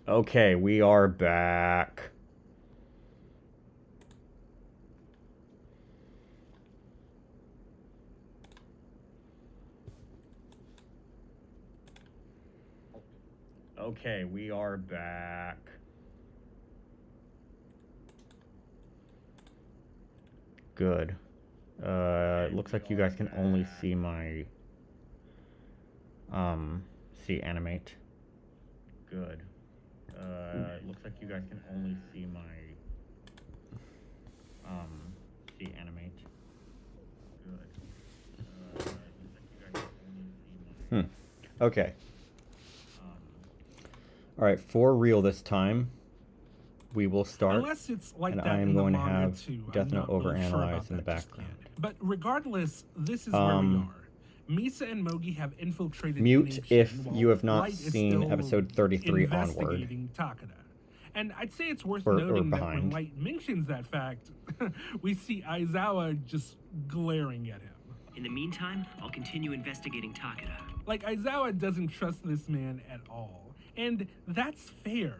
Okay, we are back. Okay, we are back. Good. It looks like you guys can only see my, see animate. Good. It looks like you guys can only see my, see animate. Good. Looks like you guys can only see my... Okay. Alright, for real this time, we will start. Unless it's like and that I am in the going to manga have too. Death I'm Note not really sure overanalyze about in the that just background. yet. But regardless, this is where we are. Misa and Mogi have infiltrated Mute NHN if while you have not Light is seen still episode 33 onward. investigating Takeda. And I'd say it's worth Or noting that when behind. Light mentions that fact, we see Aizawa just glaring at him. In the meantime, I'll continue investigating Takeda. Like, Aizawa doesn't trust this man at all. And that's fair.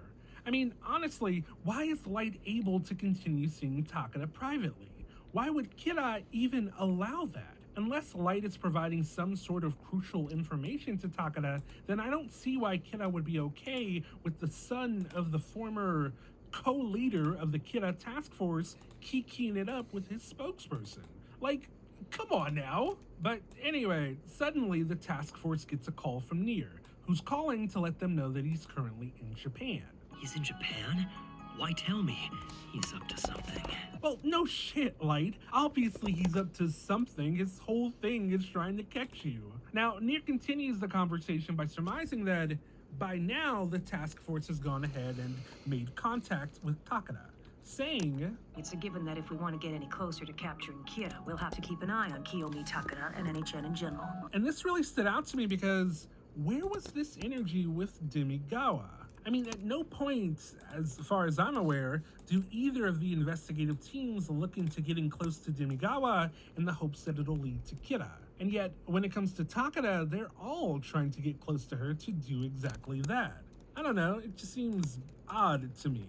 I mean, honestly, why is Light able to continue seeing Takeda privately? Why would Kira even allow that? Unless Light is providing some sort of crucial information to Takeda, then I don't see why Kira would be okay with the son of the former co-leader of the Kira task force kikiing it up with his spokesperson. Like, come on now. But anyway, suddenly the task force gets a call from Nier, who's calling to let them know that he's currently in Japan. He's in Japan? Why tell me? He's up to something. Well, no shit, Light. Obviously he's up to something. His whole thing is trying to catch you. Now, Nier continues the conversation by surmising that by now the task force has gone ahead and made contact with Takeda, saying, "It's a given that if we want to get any closer to capturing Kira, we'll have to keep an eye on Kiyomi, Takeda, and NHN in general." And this really stood out to me because where was this energy with Demigawa? I mean, at no point, as far as I'm aware, do either of the investigative teams look into getting close to Demigawa in the hopes that it'll lead to Kira. And yet, when it comes to Takeda, they're all trying to get close to her to do exactly that. I don't know, it just seems odd to me.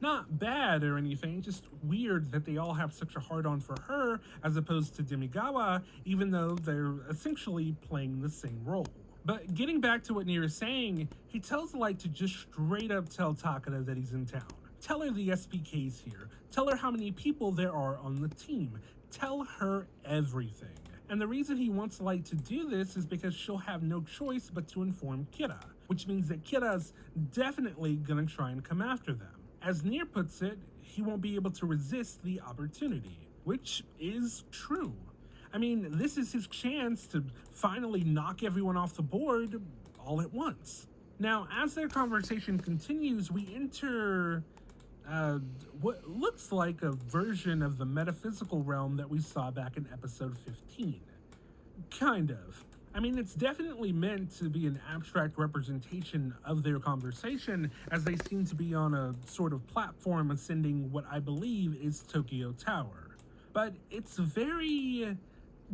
Not bad or anything, just weird that they all have such a hard-on for her as opposed to Demigawa, even though they're essentially playing the same role. But getting back to what Nier is saying, he tells Light to just straight up tell Takeda that he's in town. Tell her the SPK's here. Tell her how many people there are on the team. Tell her everything. And the reason he wants Light to do this is because she'll have no choice but to inform Kira, which means that Kira's definitely gonna try and come after them. As Nier puts it, he won't be able to resist the opportunity, which is true. I mean, this is his chance to finally knock everyone off the board all at once. Now, as their conversation continues, we enter what looks like a version of the metaphysical realm that we saw back in episode 15. Kind of. I mean, it's definitely meant to be an abstract representation of their conversation, as they seem to be on a sort of platform ascending what I believe is Tokyo Tower. But it's very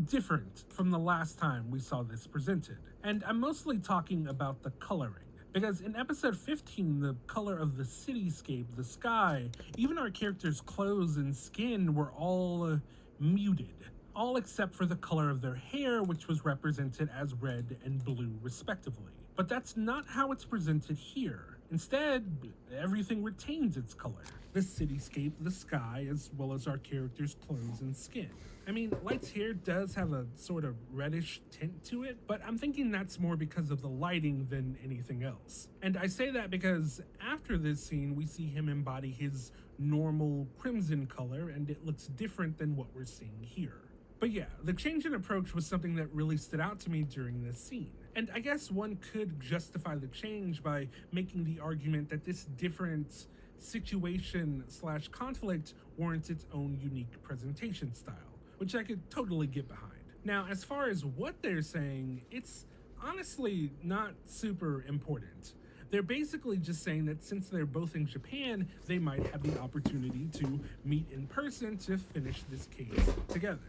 different from the last time we saw this presented. And I'm mostly talking about the coloring. Because in episode 15, the color of the cityscape, the sky, even our characters' clothes and skin were all muted. All except for the color of their hair, which was represented as red and blue respectively. But that's not how it's presented here. Instead, everything retains its color. The cityscape, the sky, as well as our characters' clothes and skin. I mean, Light's hair does have a sort of reddish tint to it, but I'm thinking that's more because of the lighting than anything else. And I say that because after this scene, we see him embody his normal crimson color, and it looks different than what we're seeing here. But yeah, the change in approach was something that really stood out to me during this scene. And I guess one could justify the change by making the argument that this different situation / conflict warrants its own unique presentation style, which I could totally get behind. Now, as far as what they're saying, it's honestly not super important. They're basically just saying that since they're both in Japan, they might have the opportunity to meet in person to finish this case together.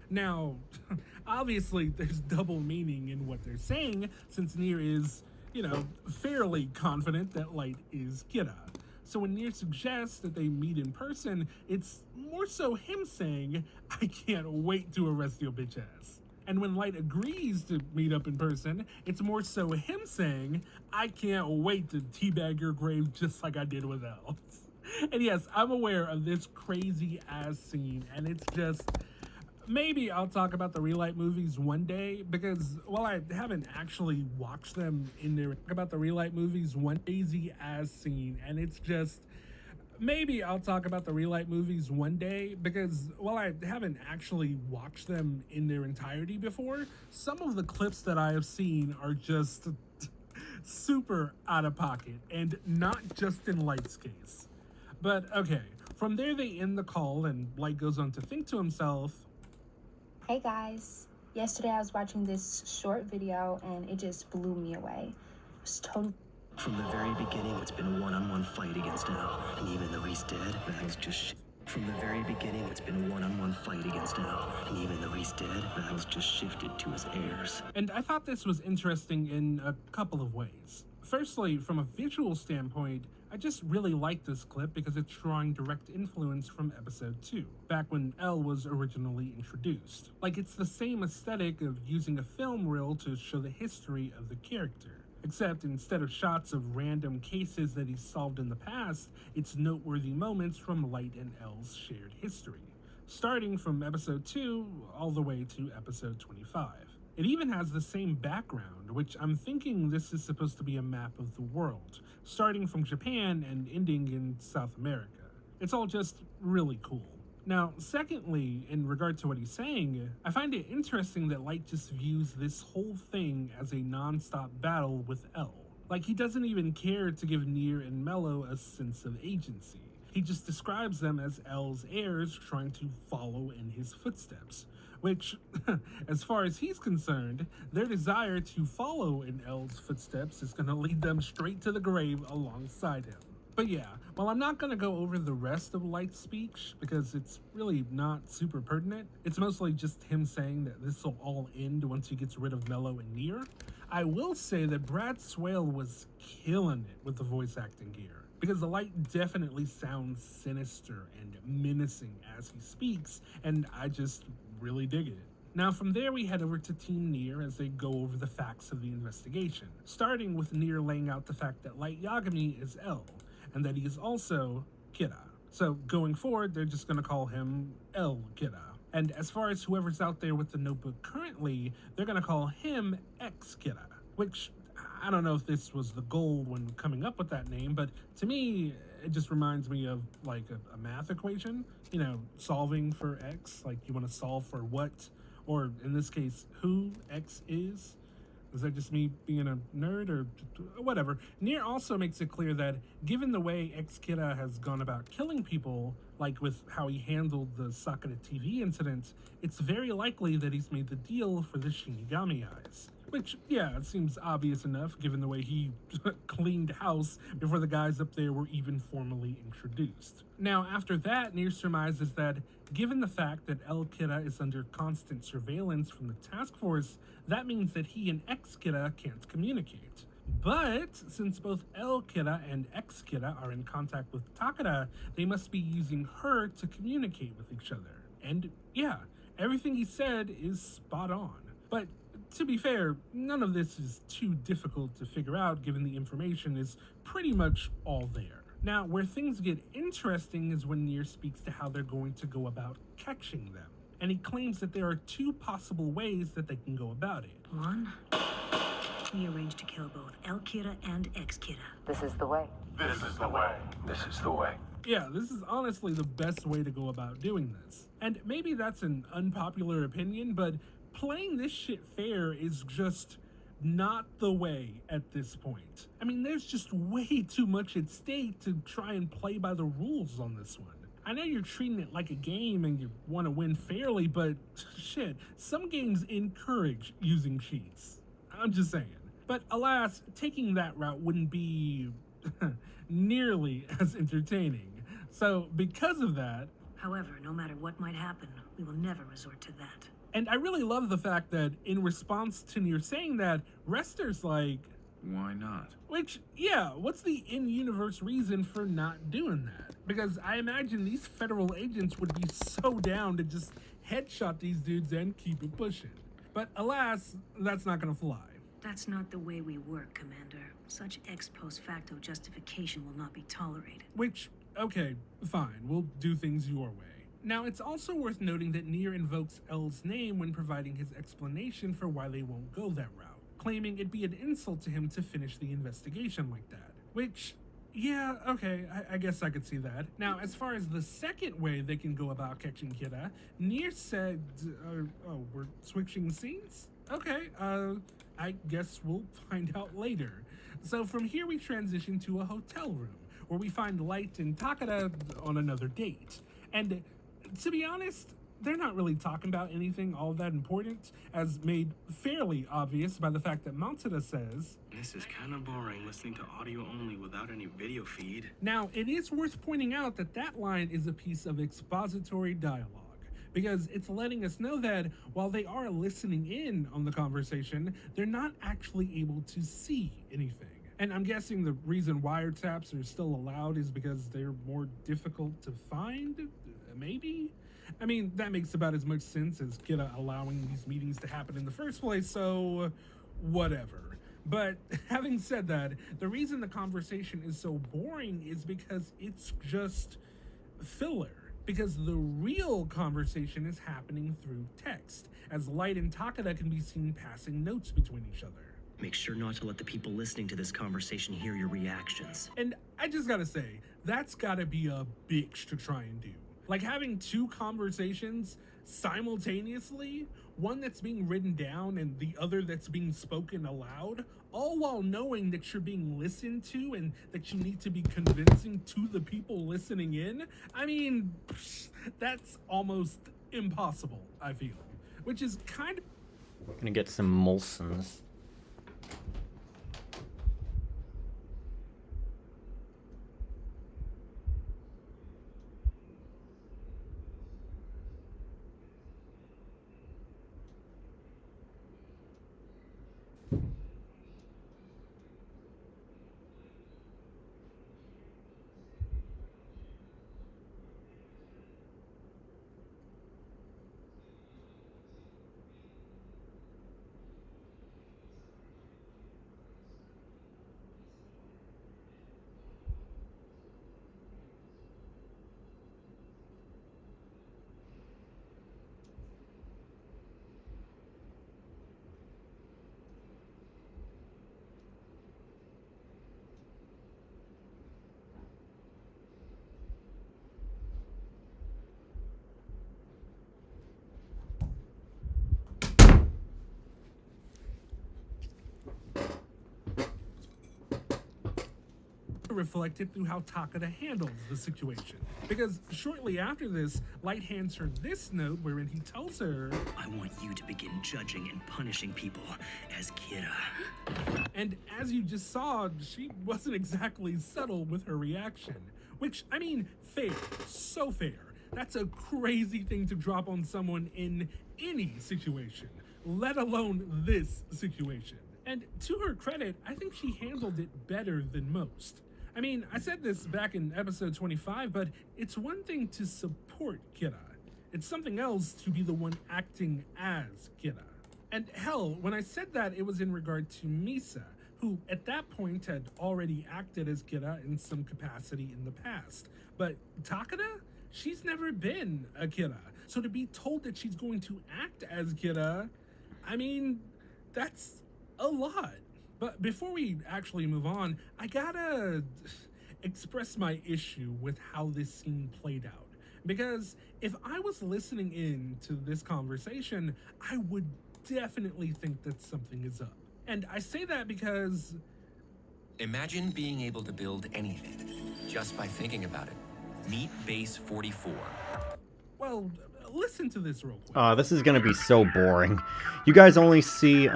Now, obviously there's double meaning in what they're saying, since Nier is fairly confident that Light is Kira. So when Nier suggests that they meet in person, it's more so him saying, I can't wait to arrest your bitch ass. And when Light agrees to meet up in person, it's more so him saying, I can't wait to teabag your grave just like I did with Elle. And yes, I'm aware of this crazy ass scene, and it's just, maybe I'll talk about the Relight movies one day, because while I haven't actually watched them in their about the Relight movies, one crazy ass scene, and it's just, maybe I'll talk about the Relight movies one day, because while I haven't actually watched them in their entirety before, some of the clips that I have seen are just super out of pocket, and not just in Light's case. But okay, from there they end the call, and Light goes on to think to himself, hey guys, yesterday I was watching this short video and it just blew me away. It was totally. From the very beginning, it's been a one-on-one fight against Elle. And even though he's dead, Battle's just From the very beginning, it's been a one-on-one fight against Elle. And even though he's dead, Battle's just shifted to his heirs. And I thought this was interesting in a couple of ways. Firstly, from a visual standpoint, I just really like this clip because it's drawing direct influence from episode 2, back when Elle was originally introduced. Like, it's the same aesthetic of using a film reel to show the history of the character. Except instead of shots of random cases that he's solved in the past, it's noteworthy moments from Light and Elle's shared history, starting from episode 2 all the way to episode 25. It even has the same background, which I'm thinking this is supposed to be a map of the world, starting from Japan and ending in South America. It's all just really cool. Now, secondly, in regard to what he's saying, I find it interesting that Light just views this whole thing as a non-stop battle with Elle. Like, he doesn't even care to give Nier and Mello a sense of agency. He just describes them as Elle's heirs trying to follow in his footsteps. Which, as far as he's concerned, their desire to follow in Elle's footsteps is going to lead them straight to the grave alongside him. But yeah, while I'm not going to go over the rest of Light's speech, because it's really not super pertinent, it's mostly just him saying that this will all end once he gets rid of Mello and Nier, I will say that Brad Swale was killing it with the voice acting here, because the Light definitely sounds sinister and menacing as he speaks, and I just really dig it. Now from there we head over to Team Nier as they go over the facts of the investigation, starting with Nier laying out the fact that Light Yagami is Elle, and that he is also Kira. So going forward, they're just gonna call him El Kira. And as far as whoever's out there with the notebook currently, they're gonna call him X Kira, which I don't know if this was the goal when coming up with that name, but to me, it just reminds me of like a math equation, solving for X, like you wanna solve for what, or in this case, who X is. Is that just me being a nerd or whatever? Nier also makes it clear that given the way X Kira has gone about killing people, like with how he handled the Sakura TV incident, it's very likely that he's made the deal for the Shinigami eyes. Which, yeah, it seems obvious enough given the way he cleaned house before the guys up there were even formally introduced. Now, after that, Nier surmises that given the fact that El Kira is under constant surveillance from the task force, that means that he and X Kira can't communicate. But since both El Kira and X Kira are in contact with Takara, they must be using her to communicate with each other. And yeah, everything he said is spot on. But to be fair, none of this is too difficult to figure out given the information is pretty much all there. Now, where things get interesting is when Nier speaks to how they're going to go about catching them. And he claims that there are two possible ways that they can go about it. One, we arranged to kill both El Kira and X Kira. This is the way. This is the way. This is the way. Yeah, this is honestly the best way to go about doing this. And maybe that's an unpopular opinion, but playing this shit fair is just not the way at this point. I mean, there's just way too much at stake to try and play by the rules on this one. I know you're treating it like a game and you want to win fairly, but shit, some games encourage using cheats. I'm just saying. But alas, taking that route wouldn't be nearly as entertaining. So because of that... However, no matter what might happen, we will never resort to that. And I really love the fact that in response to Nier saying that, Rester's like, Why not? Which, yeah, what's the in-universe reason for not doing that? Because I imagine these federal agents would be so down to just headshot these dudes and keep it pushing. But alas, that's not gonna fly. That's not the way we work, Commander. Such ex post facto justification will not be tolerated. Which, okay, fine, we'll do things your way. Now, it's also worth noting that Nier invokes L's name when providing his explanation for why they won't go that route, claiming it'd be an insult to him to finish the investigation like that. Which, yeah, okay, I guess I could see that. Now, as far as the second way they can go about catching Kira, Nier said, oh, we're switching scenes? Okay, I guess we'll find out later. So from here we transition to a hotel room, where we find Light and Takada on another date. And to be honest, they're not really talking about anything all that important, as made fairly obvious by the fact that Matsuda says, "This is kind of boring listening to audio only without any video feed." Now, it is worth pointing out that that line is a piece of expository dialogue, because it's letting us know that while they are listening in on the conversation, they're not actually able to see anything. And I'm guessing the reason wiretaps are still allowed is because they're more difficult to find, maybe? I mean, that makes about as much sense as Kira allowing these meetings to happen in the first place, so whatever. But having said that, the reason the conversation is so boring is because it's just filler. Because the real conversation is happening through text, as Light and Takada can be seen passing notes between each other. Make sure not to let the people listening to this conversation hear your reactions. And I just gotta say, that's gotta be a bitch to try and do. Like having two conversations simultaneously, one that's being written down and the other that's being spoken aloud, all while knowing that you're being listened to and that you need to be convincing to the people listening in. I mean, that's almost impossible, I feel. Which is kind of... We're gonna get some Molsons. reflected through how Takada handles the situation. Because shortly after this, Light hands her this note wherein he tells her, I want you to begin judging and punishing people as Kira. And as you just saw, she wasn't exactly subtle with her reaction. Which, I mean, fair. So fair. That's a crazy thing to drop on someone in any situation, let alone this situation. And to her credit, I think she handled it better than most. I mean, I said this back in episode 25, but it's one thing to support Kira. It's something else to be the one acting as Kira. And hell, when I said that, it was in regard to Misa, who at that point had already acted as Kira in some capacity in the past. But Takada? She's never been a Kira. So to be told that she's going to act as Kira, I mean, that's a lot. But before we actually move on, I gotta express my issue with how this scene played out. Because if I was listening in to this conversation, I would definitely think that something is up. And I say that because... Imagine being able to build anything just by thinking about it. Meet Base 44. Well, listen to this real quick. This is gonna be so boring. You guys only see,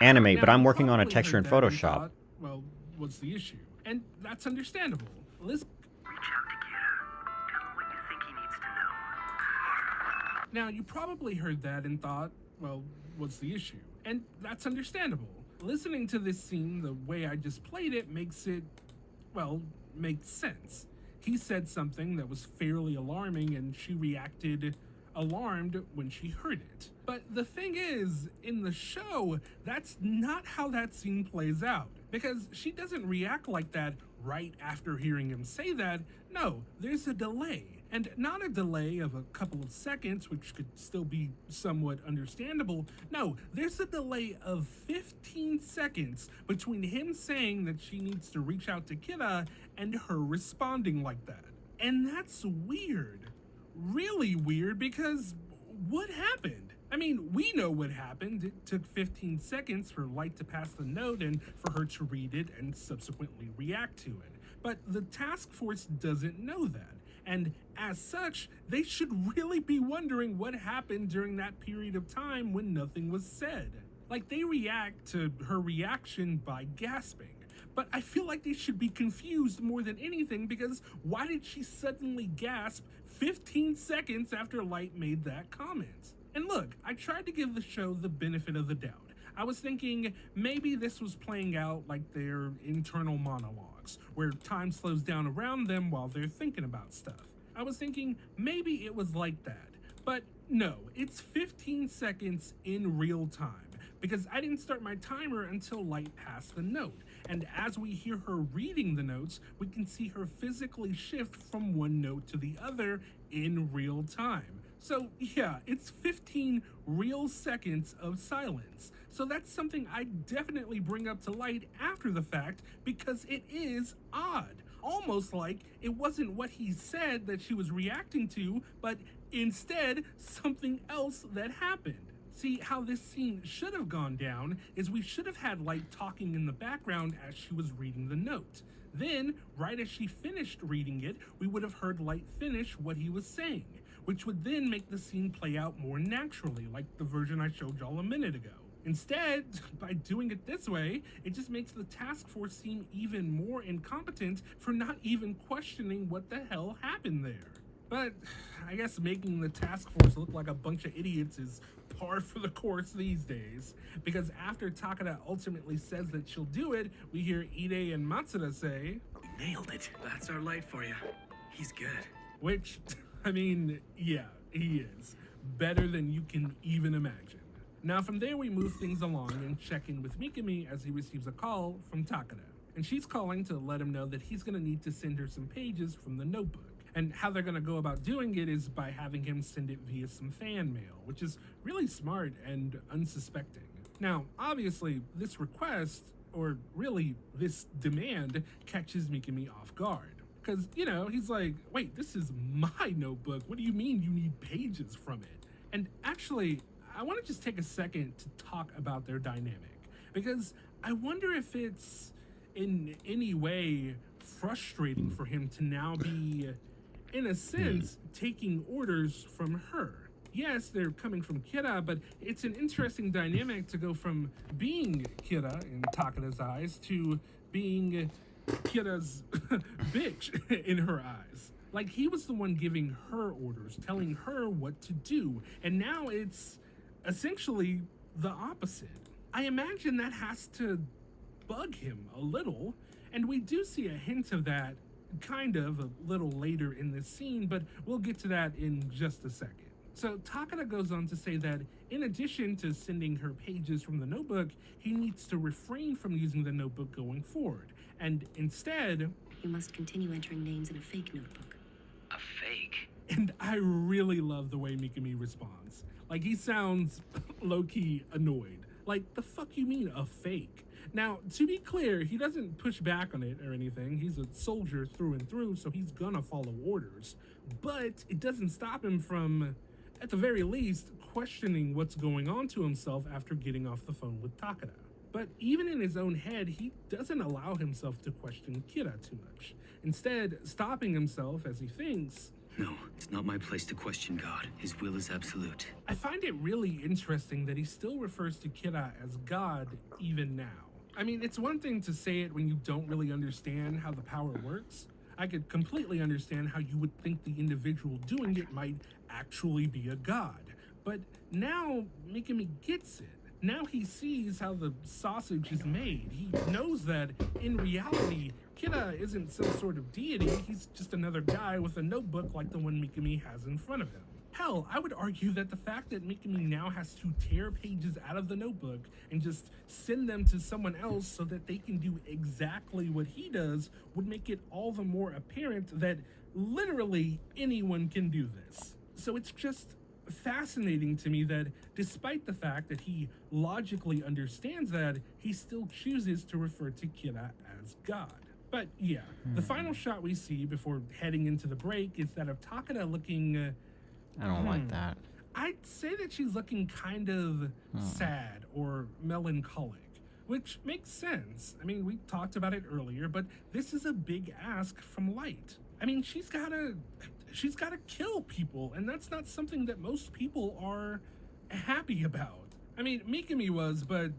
Animate, but I'm working on a texture in Photoshop. Thought, well, what's the issue? And that's understandable. Let's Reach out to Kira. Tell him what you think he needs to know. Now, you probably heard that and thought, well, what's the issue? And that's understandable. listening to this scene the way I just played it makes it, well, makes sense. He said something that was fairly alarming and she reacted alarmed when she heard it. But the thing is, in the show, that's not how that scene plays out. Because she doesn't react like that right after hearing him say that. No, there's a delay. And not a delay of a couple of seconds, which could still be somewhat understandable. No, there's a delay of 15 seconds between him saying that she needs to reach out to Kira and her responding like that. And that's weird. Really weird, because what happened? I mean, we know what happened. It took 15 seconds for Light to pass the note and for her to read it and subsequently react to it. But the task force doesn't know that. And as such, they should really be wondering what happened during that period of time when nothing was said. Like, they react to her reaction by gasping. But I feel like they should be confused more than anything, because why did she suddenly gasp 15 seconds after Light made that comment? And look, I tried to give the show the benefit of the doubt. I was thinking maybe this was playing out like their internal monologues, where time slows down around them while they're thinking about stuff. I was thinking maybe it was like that. But no, it's 15 seconds in real time, because I didn't start my timer until Light passed the note. And as we hear her reading the notes, we can see her physically shift from one note to the other in real time. So yeah, it's 15 real seconds of silence. So that's something I definitely bring up to Light after the fact, because it is odd. Almost like it wasn't what he said that she was reacting to, but instead something else that happened. See, how this scene should have gone down is we should have had Light talking in the background as she was reading the note. Then, right as she finished reading it, we would have heard Light finish what he was saying, which would then make the scene play out more naturally, like the version I showed y'all a minute ago. Instead, by doing it this way, it just makes the task force seem even more incompetent for not even questioning what the hell happened there. But I guess making the task force look like a bunch of idiots is par for the course these days, because after Takada ultimately says that she'll do it, we hear Ide and Matsuda say, We nailed it. That's our Light for you. He's good. which, I mean, yeah, he is. Better than you can even imagine. Now from there we move things along and check in with Mikami as he receives a call from Takada. And she's calling to let him know that he's gonna need to send her some pages from the notebook. And how they're gonna go about doing it is by having him send it via some fan mail, which is really smart and unsuspecting. Now, obviously, this request, or really this demand, catches Mikami off guard. Because, you know, he's like, wait, this is my notebook. What do you mean you need pages from it? And actually, I want to just take a second to talk about their dynamic, because I wonder if it's in any way frustrating for him to now be, in a sense, taking orders from her. Yes, they're coming from Kira, but it's an interesting dynamic to go from being Kira in Takada's eyes to being Kira's bitch in her eyes. Like, he was the one giving her orders, telling her what to do, and now it's essentially the opposite. I imagine that has to bug him a little, and we do see a hint of that kind of a little later in this scene, but we'll get to that in just a second. So Takada goes on to say that in addition to sending her pages from the notebook, he needs to refrain from using the notebook going forward, and instead, You must continue entering names in a fake notebook. A fake? and I really love the way Mikami responds. Like, he sounds low-key annoyed. Like, the fuck you mean, a fake? Now, to be clear, he doesn't push back on it or anything. He's a soldier through and through, so he's gonna follow orders. But it doesn't stop him from, at the very least, questioning what's going on to himself after getting off the phone with Takada. But even in his own head, he doesn't allow himself to question Kira too much. Instead, stopping himself as he thinks, No, it's not my place to question God. His will is absolute. I find it really interesting that he still refers to Kira as God even now. I mean, it's one thing to say it when you don't really understand how the power works. I could completely understand how you would think the individual doing it might actually be a god. But now Mikami gets it. Now he sees how the sausage is made. He knows that, in reality, Kira isn't some sort of deity, he's just another guy with a notebook like the one Mikami has in front of him. Hell, I would argue that the fact that Mikami now has to tear pages out of the notebook and just send them to someone else so that they can do exactly what he does would make it all the more apparent that literally anyone can do this. So it's just fascinating to me that despite the fact that he logically understands that, he still chooses to refer to Kira as God. But yeah, the final shot we see before heading into the break is that of Takeda looking... I don't like that. I'd say that she's looking kind of sad or melancholic, which makes sense. I mean, we talked about it earlier, but this is a big ask from Light. I mean, she's gotta kill people, and that's not something that most people are happy about. I mean, Mikami was, but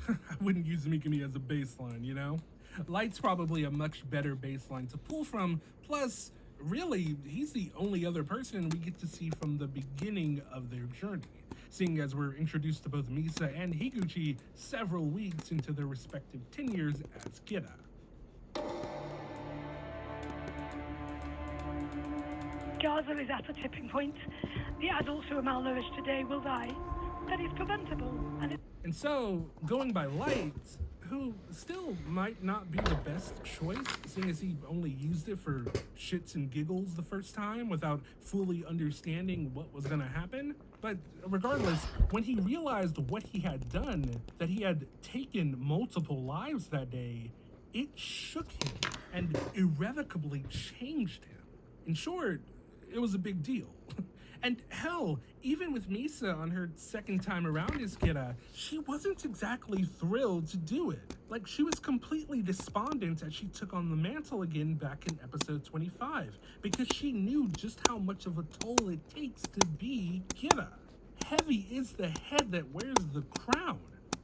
I wouldn't use Mikami as a baseline, you know? Light's probably a much better baseline to pull from, plus, really, he's the only other person we get to see from the beginning of their journey, seeing as we're introduced to both Misa and Higuchi several weeks into their respective tenures as Kira. Gaza is at a tipping point. The adults who are malnourished today will die. That is preventable. And so, going by Light, who still might not be the best choice, seeing as he only used it for shits and giggles the first time without fully understanding what was gonna happen. But regardless, when he realized what he had done, that he had taken multiple lives that day, it shook him and irrevocably changed him. In short, it was a big deal. And hell, even with Misa on her second time around as Kira, she wasn't exactly thrilled to do it. Like, she was completely despondent as she took on the mantle again back in episode 25, because she knew just how much of a toll it takes to be Kira. Heavy is the head that wears the crown.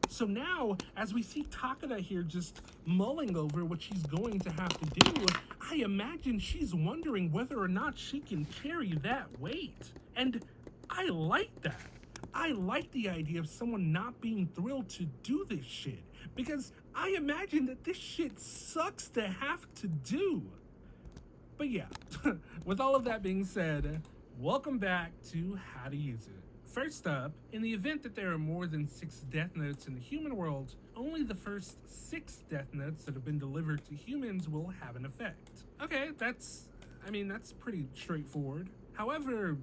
So now, as we see Takeda here just mulling over what she's going to have to do, I imagine she's wondering whether or not she can carry that weight. And I like that. I like the idea of someone not being thrilled to do this shit, because I imagine that this shit sucks to have to do. But yeah, with all of that being said, welcome back to How to Use It. First up, in the event that there are more than 6 Death Notes in the human world, only the first 6 Death Notes that have been delivered to humans will have an effect. Okay, that's pretty straightforward. However,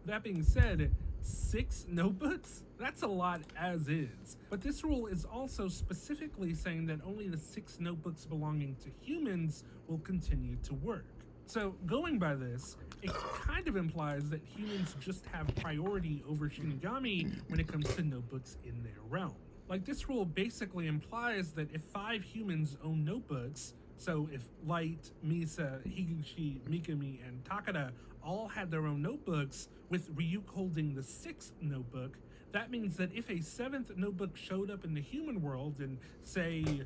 that being said, 6 notebooks? That's a lot as is. But this rule is also specifically saying that only the 6 notebooks belonging to humans will continue to work. So going by this, it kind of implies that humans just have priority over Shinigami when it comes to notebooks in their realm. Like, this rule basically implies that if 5 humans own notebooks, so if Light, Misa, Higuchi, Mikami, and Takeda all had their own notebooks, with Ryuk holding the 6th notebook, that means that if a 7th notebook showed up in the human world and, say,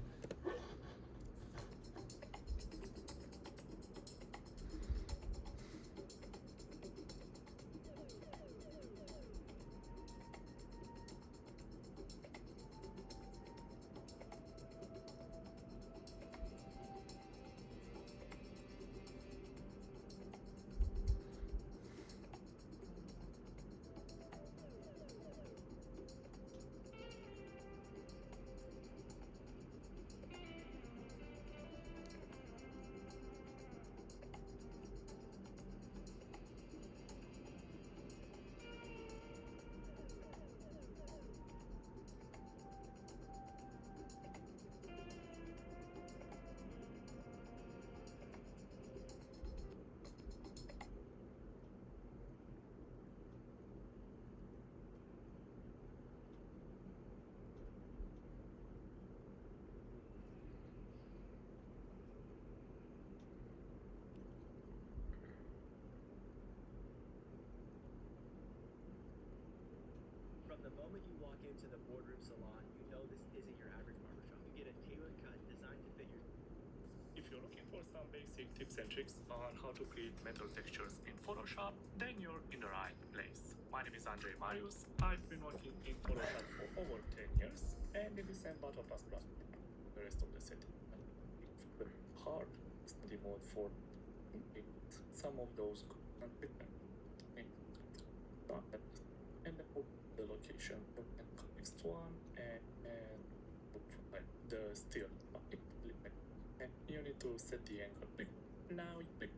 for some basic tips and tricks on how to create metal textures in Photoshop, then you're in the right place. My name is Andre Marius. I've been working in Photoshop for over 10 years, and in this and Button++, the rest of the setting. The hard study mode for some of those and the location, next one, and the still. And you need to set the angle. Now you click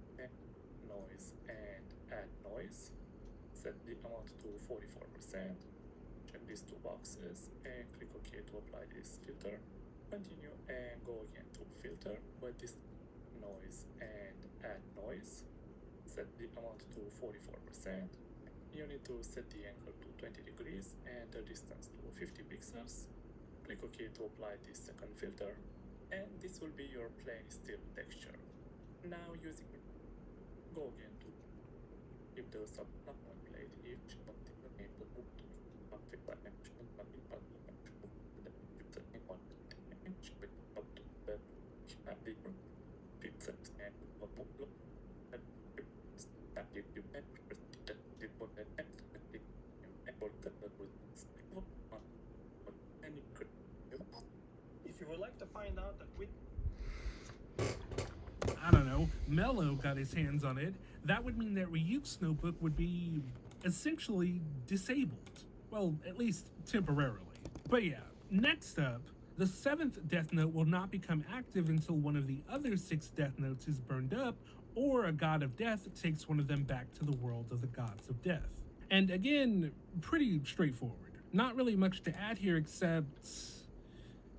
noise and add noise. Set the amount to 44%. Check these two boxes and click OK to apply this filter. Continue and go again to filter, but this noise and add noise. Set the amount to 44%. You need to set the angle to 20 degrees and the distance to 50 pixels. Click OK to apply this second filter, and this will be your plain still texture. Now using go again to keep the subplot plate each but the enable to affect the action If you would like to find out the quick I don't know, Mello got his hands on it, that would mean that Ryuk's notebook would be essentially disabled. Well, at least temporarily. But yeah, next up, the 7th Death Note will not become active until one of the other 6 Death Notes is burned up, or a god of death takes one of them back to the world of the gods of death. And again, pretty straightforward. Not really much to add here except,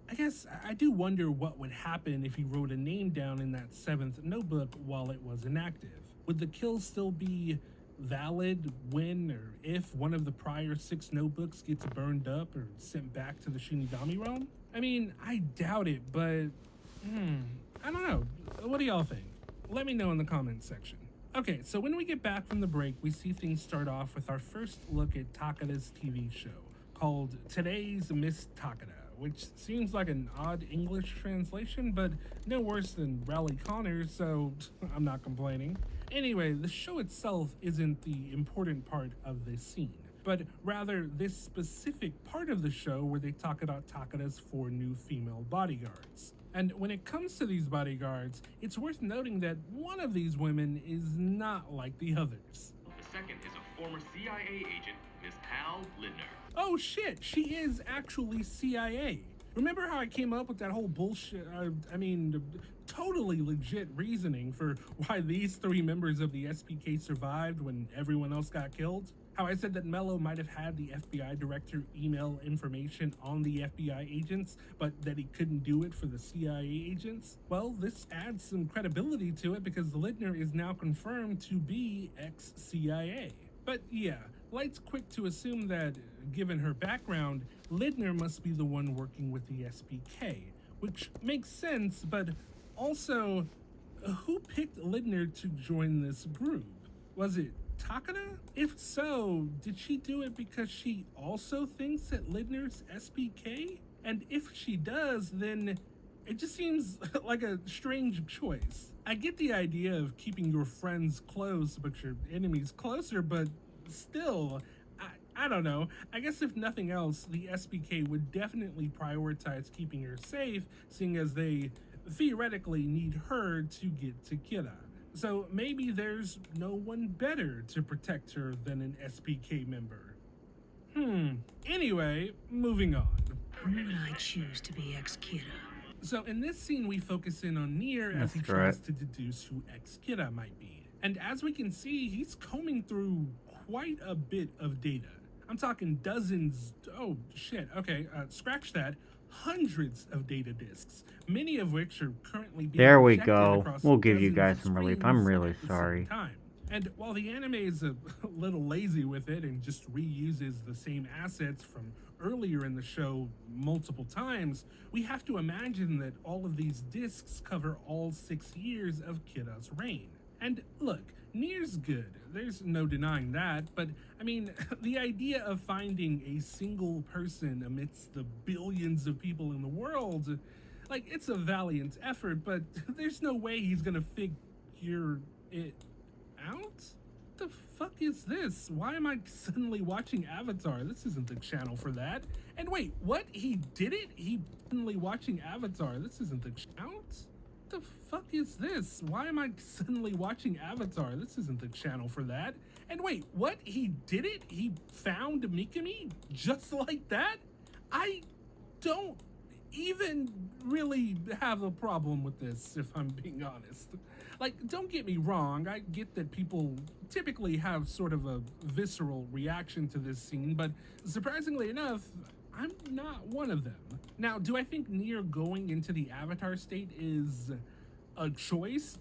I guess I do wonder what would happen if he wrote a name down in that 7th notebook while it was inactive. Would the kill still be valid when or if one of the prior 6 notebooks gets burned up or sent back to the Shinigami realm? I mean, I doubt it, but I don't know. What do y'all think? Let me know in the comments section. Okay, so when we get back from the break, we see things start off with our first look at Takada's TV show called Today's Miss Takada, which seems like an odd English translation, but no worse than Raleigh Connor, so I'm not complaining. Anyway, the show itself isn't the important part of this scene, but rather this specific part of the show where they talk about Takada's 4 new female bodyguards. And when it comes to these bodyguards, it's worth noting that one of these women is not like the others. The second is a former CIA agent, Miss Hal Lindner. Oh shit, she is actually CIA. Remember how I came up with that whole bullshit, totally legit reasoning for why these 3 members of the SPK survived when everyone else got killed? How I said that Mello might have had the FBI director email information on the FBI agents, but that he couldn't do it for the CIA agents? Well, this adds some credibility to it because Lindner is now confirmed to be ex-CIA. But yeah, Light's quick to assume that, given her background, Lindner must be the one working with the SPK, which makes sense, but also, who picked Lindner to join this group? Was it Takada? If so, did she do it because she also thinks that Lindner's SPK? And if she does, then it just seems like a strange choice. I get the idea of keeping your friends close but your enemies closer, but still, I don't know. I guess if nothing else, the SPK would definitely prioritize keeping her safe, seeing as they theoretically need her to get to Kira. So maybe there's no one better to protect her than an SPK member. Anyway, moving on. Who would I choose to be ex-Kira? So in this scene, we focus in on Nier as he tries to deduce who ex-Kira might be. And as we can see, he's combing through quite a bit of data. I'm talking dozens, oh shit, okay, scratch that, hundreds of data disks, many of which are currently being there we projected go. across We'll give you dozens guys of some relief. screens I'm really at the sorry. same time. And while the anime is a little lazy with it and just reuses the same assets from earlier in the show multiple times, we have to imagine that all of these discs cover all 6 years of Kira's reign. And look, Nier's good, there's no denying that, but I mean, the idea of finding a single person amidst the billions of people in the world, Like, it's a valiant effort, but there's no way he's gonna figure it out? The fuck is this? Why am I suddenly watching Avatar? This isn't the channel for that. And wait, what? He did it? He suddenly watching Avatar. This isn't the channel? The fuck is this? Why am I suddenly watching Avatar? This isn't the channel for that. And wait, what? He did it? He found Mikami just like that? I don't even really have a problem with this, if I'm being honest. Like, don't get me wrong, I get that people typically have sort of a visceral reaction to this scene, but surprisingly enough, I'm not one of them. Now, do I think Nier going into the Avatar state is a choice?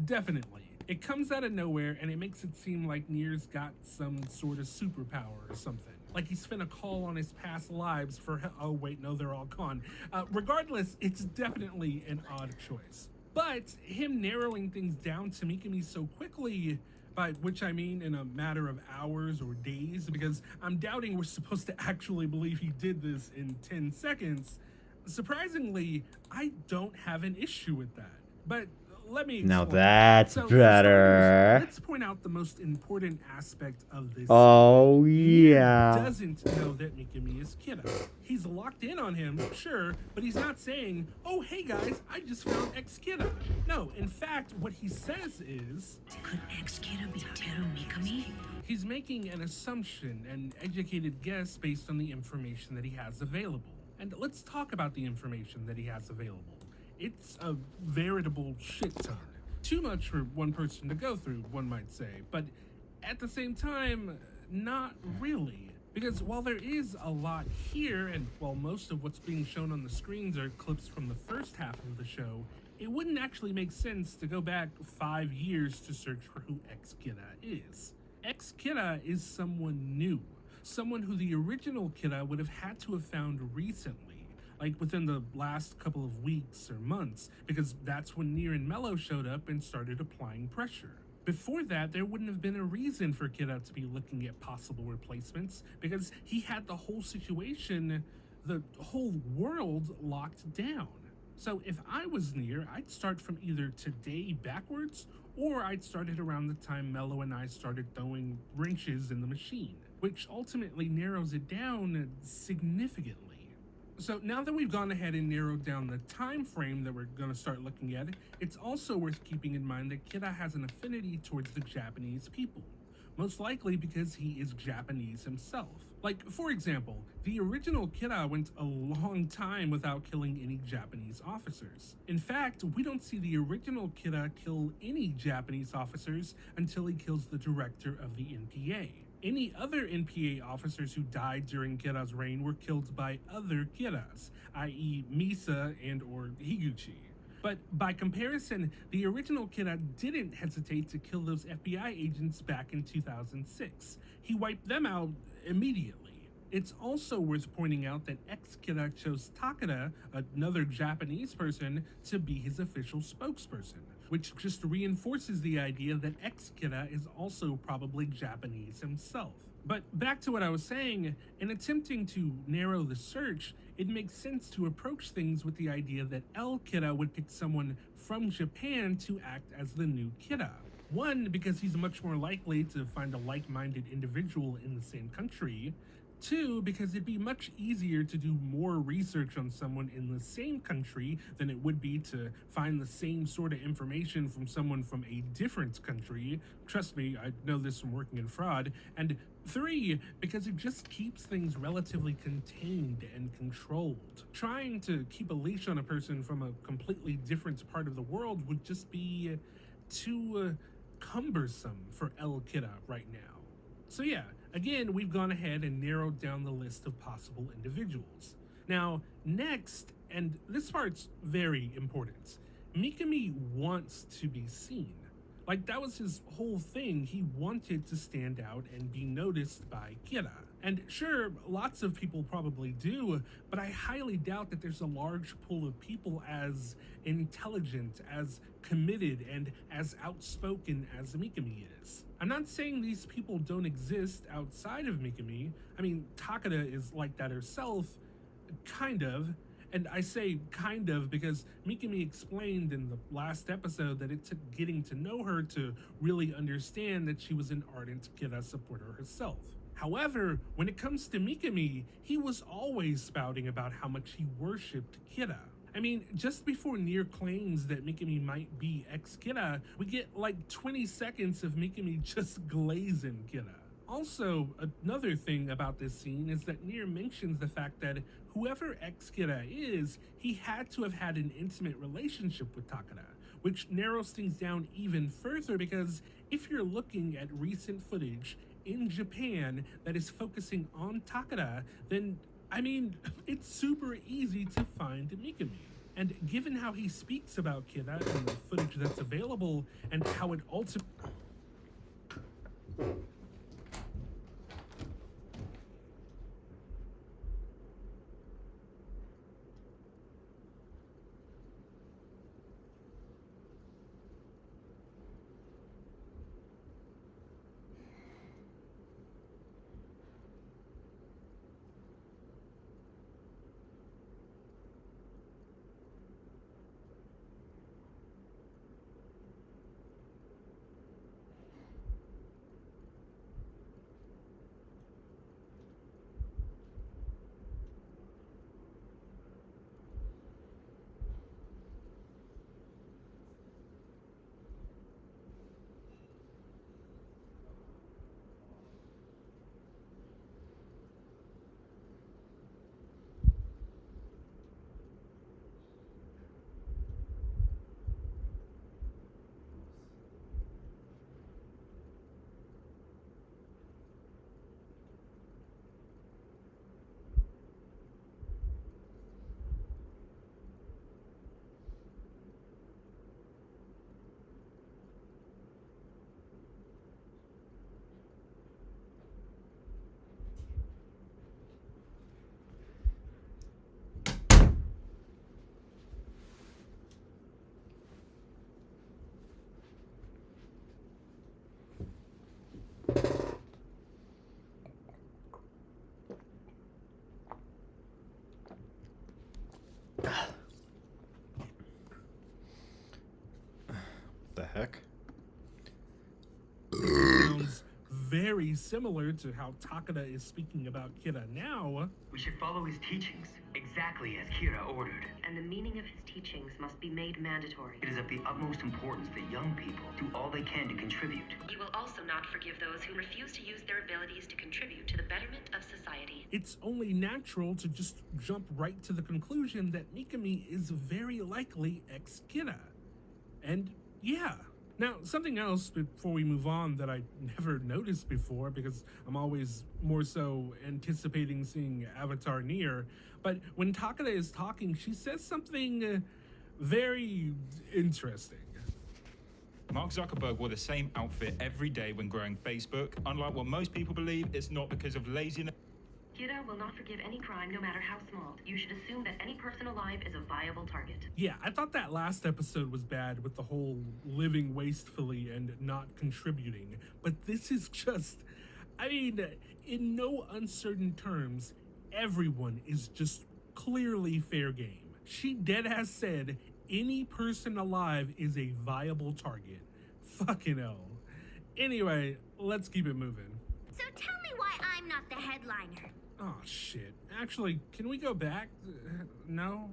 Definitely. It comes out of nowhere, and it makes it seem like Nier's got some sort of superpower or something. Like he's finna call on his past lives for oh wait, no, they're all gone. Regardless, it's definitely an odd choice. But him narrowing things down to Mikami so quickly, by which I mean in a matter of hours or days, because I'm doubting we're supposed to actually believe he did this in 10 seconds, surprisingly, I don't have an issue with that. But let me explain. Now that's so, better. Let's point out the most important aspect of this. Oh, yeah. He yeah. doesn't know that Mikami is Kira. He's locked in on him, sure, but he's not saying, oh, hey guys, I just found ex-Kira. No, in fact, what he says is, could ex-Kira be Teru Mikami? He's making an assumption, an educated guess based on the information that he has available. And let's talk about the information that he has available. It's a veritable shit ton. Too much for one person to go through, one might say, but at the same time, not really. Because while there is a lot here, and while most of what's being shown on the screens are clips from the first half of the show, it wouldn't actually make sense to go back 5 years to search for who ex-Kira is. Ex-Kira is someone new, someone who the original Kira would have had to have found recently. Like within the last couple of weeks or months, because that's when Nier and Mello showed up and started applying pressure. Before that, there wouldn't have been a reason for Kira to be looking at possible replacements, because he had the whole situation, the whole world locked down. So if I was Nier, I'd start from either today backwards, or I'd start it around the time Mello and I started throwing wrenches in the machine, which ultimately narrows it down significantly. So now that we've gone ahead and narrowed down the time frame that we're going to start looking at, it's also worth keeping in mind that Kira has an affinity towards the Japanese people, most likely because he is Japanese himself. Like, for example, the original Kira went a long time without killing any Japanese officers. In fact, we don't see the original Kira kill any Japanese officers until he kills the director of the NPA. Any other NPA officers who died during Kira's reign were killed by other Kiras, i.e. Misa and or Higuchi. But by comparison, the original Kira didn't hesitate to kill those FBI agents back in 2006. He wiped them out immediately. It's also worth pointing out that ex-Kira chose Takeda, another Japanese person, to be his official spokesperson, which just reinforces the idea that ex-Kira is also probably Japanese himself. But back to what I was saying, in attempting to narrow the search, it makes sense to approach things with the idea that Kira would pick someone from Japan to act as the new Kira. One, because he's much more likely to find a like-minded individual in the same country. Two, because it'd be much easier to do more research on someone in the same country than it would be to find the same sort of information from someone from a different country. Trust me, I know this from working in fraud. And three, because it just keeps things relatively contained and controlled. Trying to keep a leash on a person from a completely different part of the world would just be too cumbersome for Kira right now. So yeah, again, we've gone ahead and narrowed down the list of possible individuals. Now, next, and this part's very important, Mikami wants to be seen. Like, that was his whole thing. He wanted to stand out and be noticed by Kira. And sure, lots of people probably do, but I highly doubt that there's a large pool of people as intelligent, as committed, and as outspoken as Mikami is. I'm not saying these people don't exist outside of Mikami. I mean, Takeda is like that herself, kind of, And I say kind of because Mikami explained in the last episode that it took getting to know her to really understand that she was an ardent Kira supporter herself. However, when it comes to Mikami, he was always spouting about how much he worshipped Kira. I mean, just before Nier claims that Mikami might be ex-Kira, we get like 20 seconds of Mikami just glazing Kira. Also, another thing about this scene is that Nier mentions the fact that whoever ex-Kira is, he had to have had an intimate relationship with Takara, which narrows things down even further because if you're looking at recent footage in Japan that is focusing on Takara, then, I mean, it's super easy to find Mikami. And given how he speaks about Kira and the footage that's available and how it ultimately... The heck? Sounds very similar to how Takada is speaking about Kira now. We should follow his teachings, exactly as Kira ordered. And the meaning of his teachings must be made mandatory. It is of the utmost importance that young people do all they can to contribute. You will also not forgive those who refuse to use their abilities to contribute to the betterment of society. It's only natural to just jump right to the conclusion that Mikami is very likely ex-Kira. And yeah. Now, something else before we move on that I never noticed before because I'm always more so anticipating seeing Avatar Nier, but when Takada is talking, she says something very interesting. Mark Zuckerberg wore the same outfit every day when growing Facebook. Unlike what most people believe, it's not because of laziness. Kira will not forgive any crime, no matter how small. You should assume that any person alive is a viable target. Yeah, I thought that last episode was bad with the whole living wastefully and not contributing. But this is just, I mean, in no uncertain terms, everyone is just clearly fair game. She deadass said any person alive is a viable target. Fucking hell. Anyway, let's keep it moving. So tell me why I'm not the headliner. Oh, shit. Actually, can we go back? No?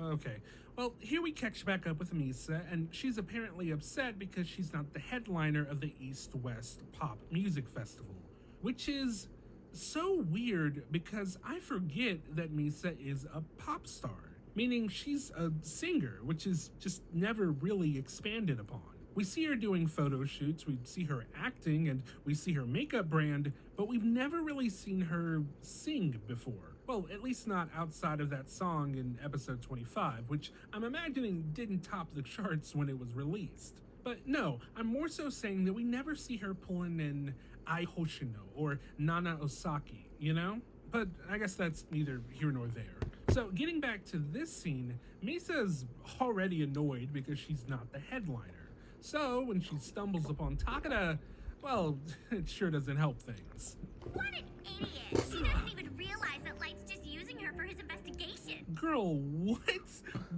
Okay. Well, here we catch back up with Misa, and she's apparently upset because she's not the headliner of the East-West Pop Music Festival, which is so weird because I forget that Misa is a pop star, meaning she's a singer, which is just never really expanded upon. We see her doing photo shoots, we see her acting, and we see her makeup brand, but we've never really seen her sing before. Well, at least not outside of that song in episode 25, which I'm imagining didn't top the charts when it was released. But no, I'm more so saying that we never see her pulling in Ai Hoshino or Nana Osaki, you know? But I guess that's neither here nor there. So getting back to this scene, Misa's already annoyed because she's not the headliner. So, when she stumbles upon Takada, well, it sure doesn't help things. What an idiot! She doesn't even realize that Light's just using her her for his investigation. Girl, what?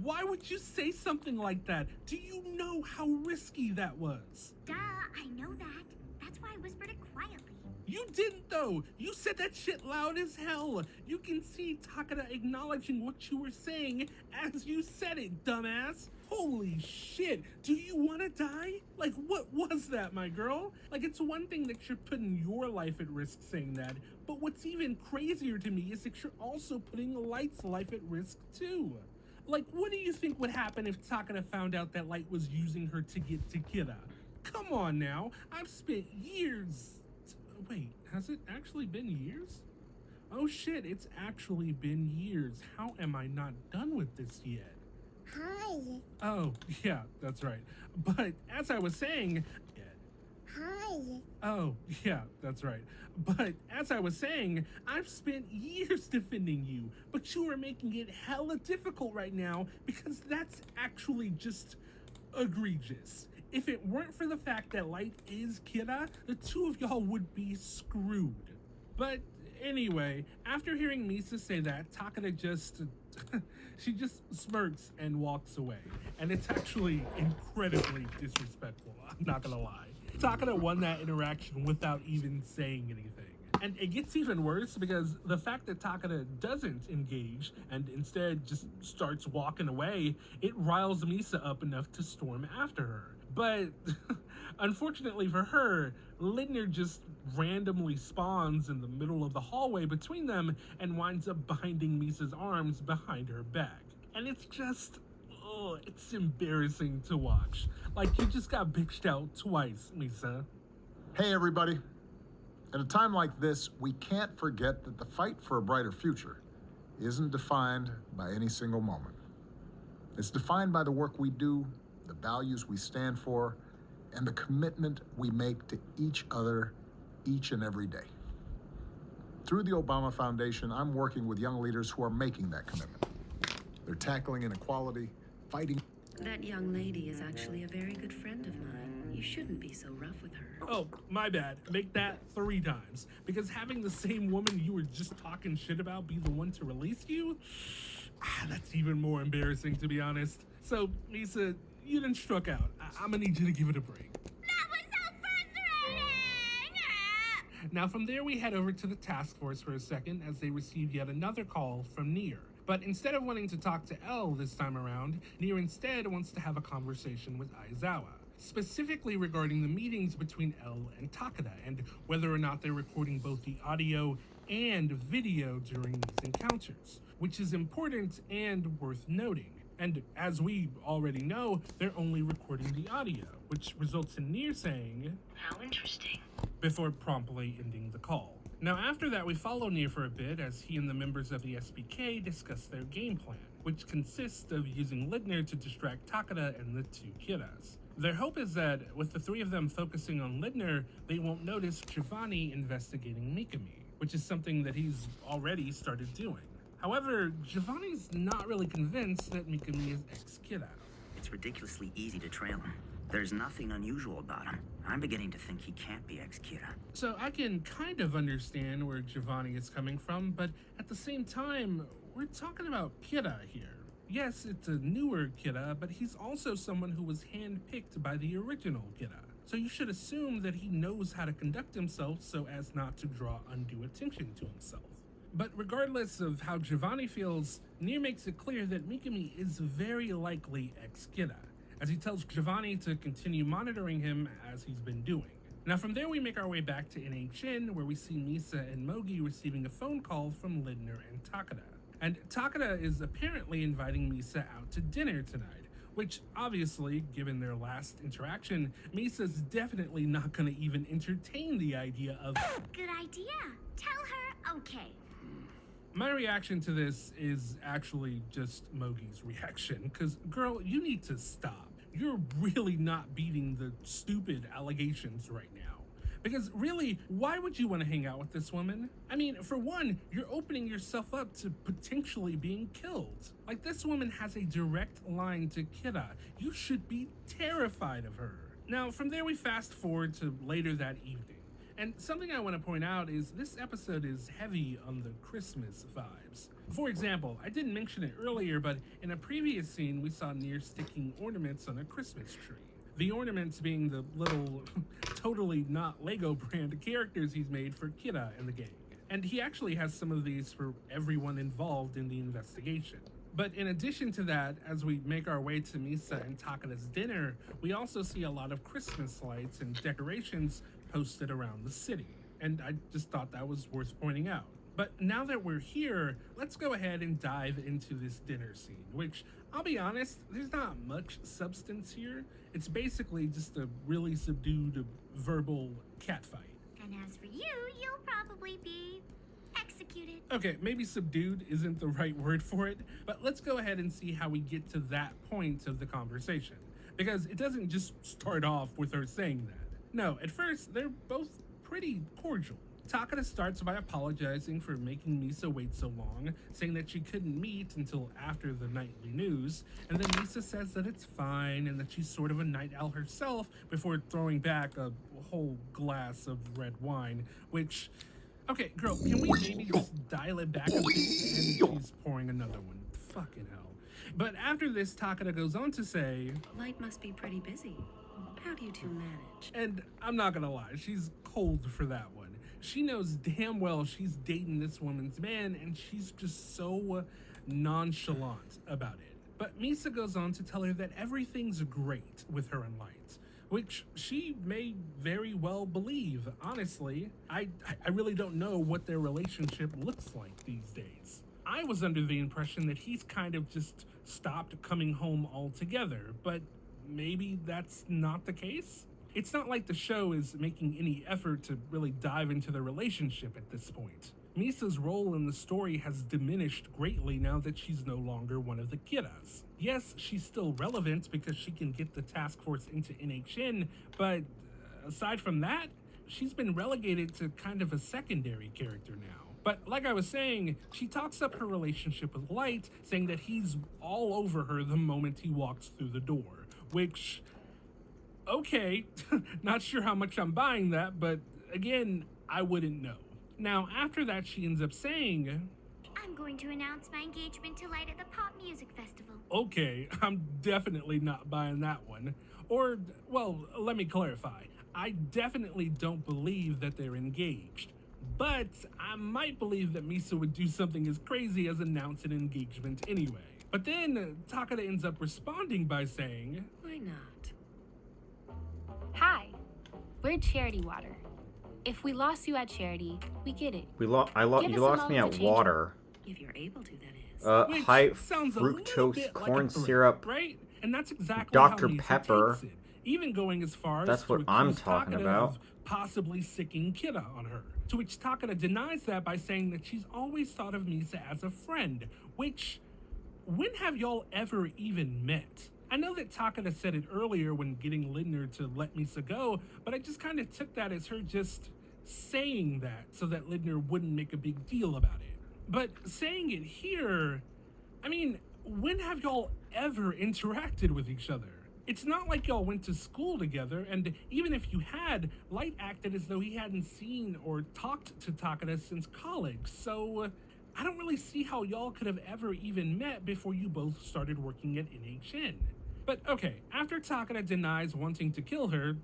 Why would you say something like that? Do you know how risky that was? Duh, I know that. That's why I whispered it quietly. You didn't though. You said that shit loud as hell. You can see Takada acknowledging what you were saying as you said it, dumbass. Holy shit. Do you want to die? Like, what was that, my girl? Like, it's one thing that you're putting your life at risk saying that, but what's even crazier to me is that you're also putting Light's life at risk too. Like, what do you think would happen if Takada found out that Light was using her to get to Kira? Come on now. I've spent years... Wait, has it actually been years? Oh shit, it's actually been years. How am I not done with this yet? Hi. Oh, yeah, that's right. But as I was saying... Hi. Oh, yeah, that's right. But as I was saying, I've spent years defending you, but you are making it hella difficult right now because that's actually just egregious. If it weren't for the fact that Light is Kira, the two of y'all would be screwed. But anyway, after hearing Misa say that, Takada just... she just smirks and walks away. And it's actually incredibly disrespectful, I'm not gonna lie. Takada won that interaction without even saying anything. And it gets even worse because the fact that Takada doesn't engage and instead just starts walking away, it riles Misa up enough to storm after her. But unfortunately for her, Lindner just randomly spawns in the middle of the hallway between them and winds up binding Misa's arms behind her back. And it's just, it's embarrassing to watch. Like, you just got bitched out twice, Misa. Hey everybody. At a time like this, we can't forget that the fight for a brighter future isn't defined by any single moment. It's defined by the work we do, the values we stand for, and the commitment we make to each other each and every day. Through the Obama Foundation, I'm working with young leaders who are making that commitment. They're tackling inequality, fighting... That young lady is actually a very good friend of mine. You shouldn't be so rough with her. Oh, my bad. Make that 3 times. Because having the same woman you were just talking shit about be the one to release you? That's even more embarrassing, to be honest. So, Misa, you done struck out. I'm gonna need you to give it a break. That was so frustrating! Now, from there, we head over to the task force for a second as they receive yet another call from Nier. But instead of wanting to talk to L this time around, Nier instead wants to have a conversation with Aizawa, specifically regarding the meetings between L and Takada and whether or not they're recording both the audio and video during these encounters, which is important and worth noting. And as we already know, they're only recording the audio, which results in Nier saying, "How interesting," before promptly ending the call. Now after that, we follow Nier for a bit as he and the members of the SBK discuss their game plan, which consists of using Lindner to distract Takada and the 2 Kiras. Their hope is that with the 3 of them focusing on Lindner, they won't notice Giovanni investigating Mikami, which is something that he's already started doing. However, Giovanni's not really convinced that Mikami is ex-Kira. It's ridiculously easy to trail him. There's nothing unusual about him. I'm beginning to think he can't be ex-Kira. So I can kind of understand where Giovanni is coming from, but at the same time, we're talking about Kira here. Yes, it's a newer Kira, but he's also someone who was handpicked by the original Kira. So you should assume that he knows how to conduct himself so as not to draw undue attention to himself. But regardless of how Giovanni feels, Nier makes it clear that Mikami is very likely ex-Kira, as he tells Giovanni to continue monitoring him as he's been doing. Now from there we make our way back to NHN, where we see Misa and Mogi receiving a phone call from Lindner and Takada. And Takada is apparently inviting Misa out to dinner tonight, which obviously, given their last interaction, Misa's definitely not gonna even entertain the idea of Good idea. Tell her okay. My reaction to this is actually just Mogi's reaction, because girl, you need to stop. You're really not beating the stupid allegations right now. Because really, why would you want to hang out with this woman? I mean, for one, you're opening yourself up to potentially being killed. Like, this woman has a direct line to Kira. You should be terrified of her. Now, from there we fast forward to later that evening. And something I want to point out is this episode is heavy on the Christmas vibes. For example, I didn't mention it earlier, but in a previous scene, we saw Nier sticking ornaments on a Christmas tree. The ornaments being the little, totally not Lego brand characters he's made for Kira and the gang. And he actually has some of these for everyone involved in the investigation. But in addition to that, as we make our way to Misa and Takada's dinner, we also see a lot of Christmas lights and decorations posted around the city. And I just thought that was worth pointing out. But now that we're here, let's go ahead and dive into this dinner scene, which, I'll be honest, there's not much substance here. It's basically just a really subdued verbal catfight. And as for you, you'll probably be executed. Okay, maybe subdued isn't the right word for it, but let's go ahead and see how we get to that point of the conversation. Because it doesn't just start off with her saying that. No, at first, they're both pretty cordial. Takada starts by apologizing for making Misa wait so long, saying that she couldn't meet until after the nightly news, and then Misa says that it's fine and that she's sort of a night owl herself before throwing back a whole glass of red wine, which, okay, girl, can we maybe just dial it back a bit? And she's pouring another one. Fucking hell. But after this, Takada goes on to say, Light must be pretty busy. How do you two manage? And I'm not gonna lie, she's cold for that one. She knows damn well she's dating this woman's man, and she's just so nonchalant about it. But Misa goes on to tell her that everything's great with her and Light, which she may very well believe. Honestly, I really don't know what their relationship looks like these days. I was under the impression that he's kind of just stopped coming home altogether, but maybe that's not the case? It's not like the show is making any effort to really dive into the relationship at this point. Misa's role in the story has diminished greatly now that she's no longer one of the Kiras. Yes, she's still relevant because she can get the task force into NHN, but aside from that, she's been relegated to kind of a secondary character now. But like I was saying, she talks up her relationship with Light, saying that he's all over her the moment he walks through the door, which, okay, not sure how much I'm buying that, but again, I wouldn't know. Now, after that, she ends up saying, I'm going to announce my engagement to Light at the Pop Music Festival. Okay, I'm definitely not buying that one. Or, well, let me clarify. I definitely don't believe that they're engaged. But I might believe that Misa would do something as crazy as announce an engagement anyway. But then Takada ends up responding by saying, Why not? Hi, we're Charity Water. If we lost you at Charity, we get it. You lost me at water. If you're able to, that is. High sounds fructose corn like syrup. Right? And that's exactly Dr. how Misa Pepper. takes it. Even going as far That's as to what I'm accuse talking Takada about. of possibly sicking Kira on her. To which Takada denies that by saying that she's always thought of Misa as a friend, which, when have y'all ever even met? I know that Takada said it earlier when getting Lindner to let Misa go, but I just kind of took that as her just saying that so that Lindner wouldn't make a big deal about it. But saying it here, I mean, when have y'all ever interacted with each other? It's not like y'all went to school together, and even if you had, Light acted as though he hadn't seen or talked to Takada since college, so I don't really see how y'all could have ever even met before you both started working at NHN. But okay, after Takada denies wanting to kill her,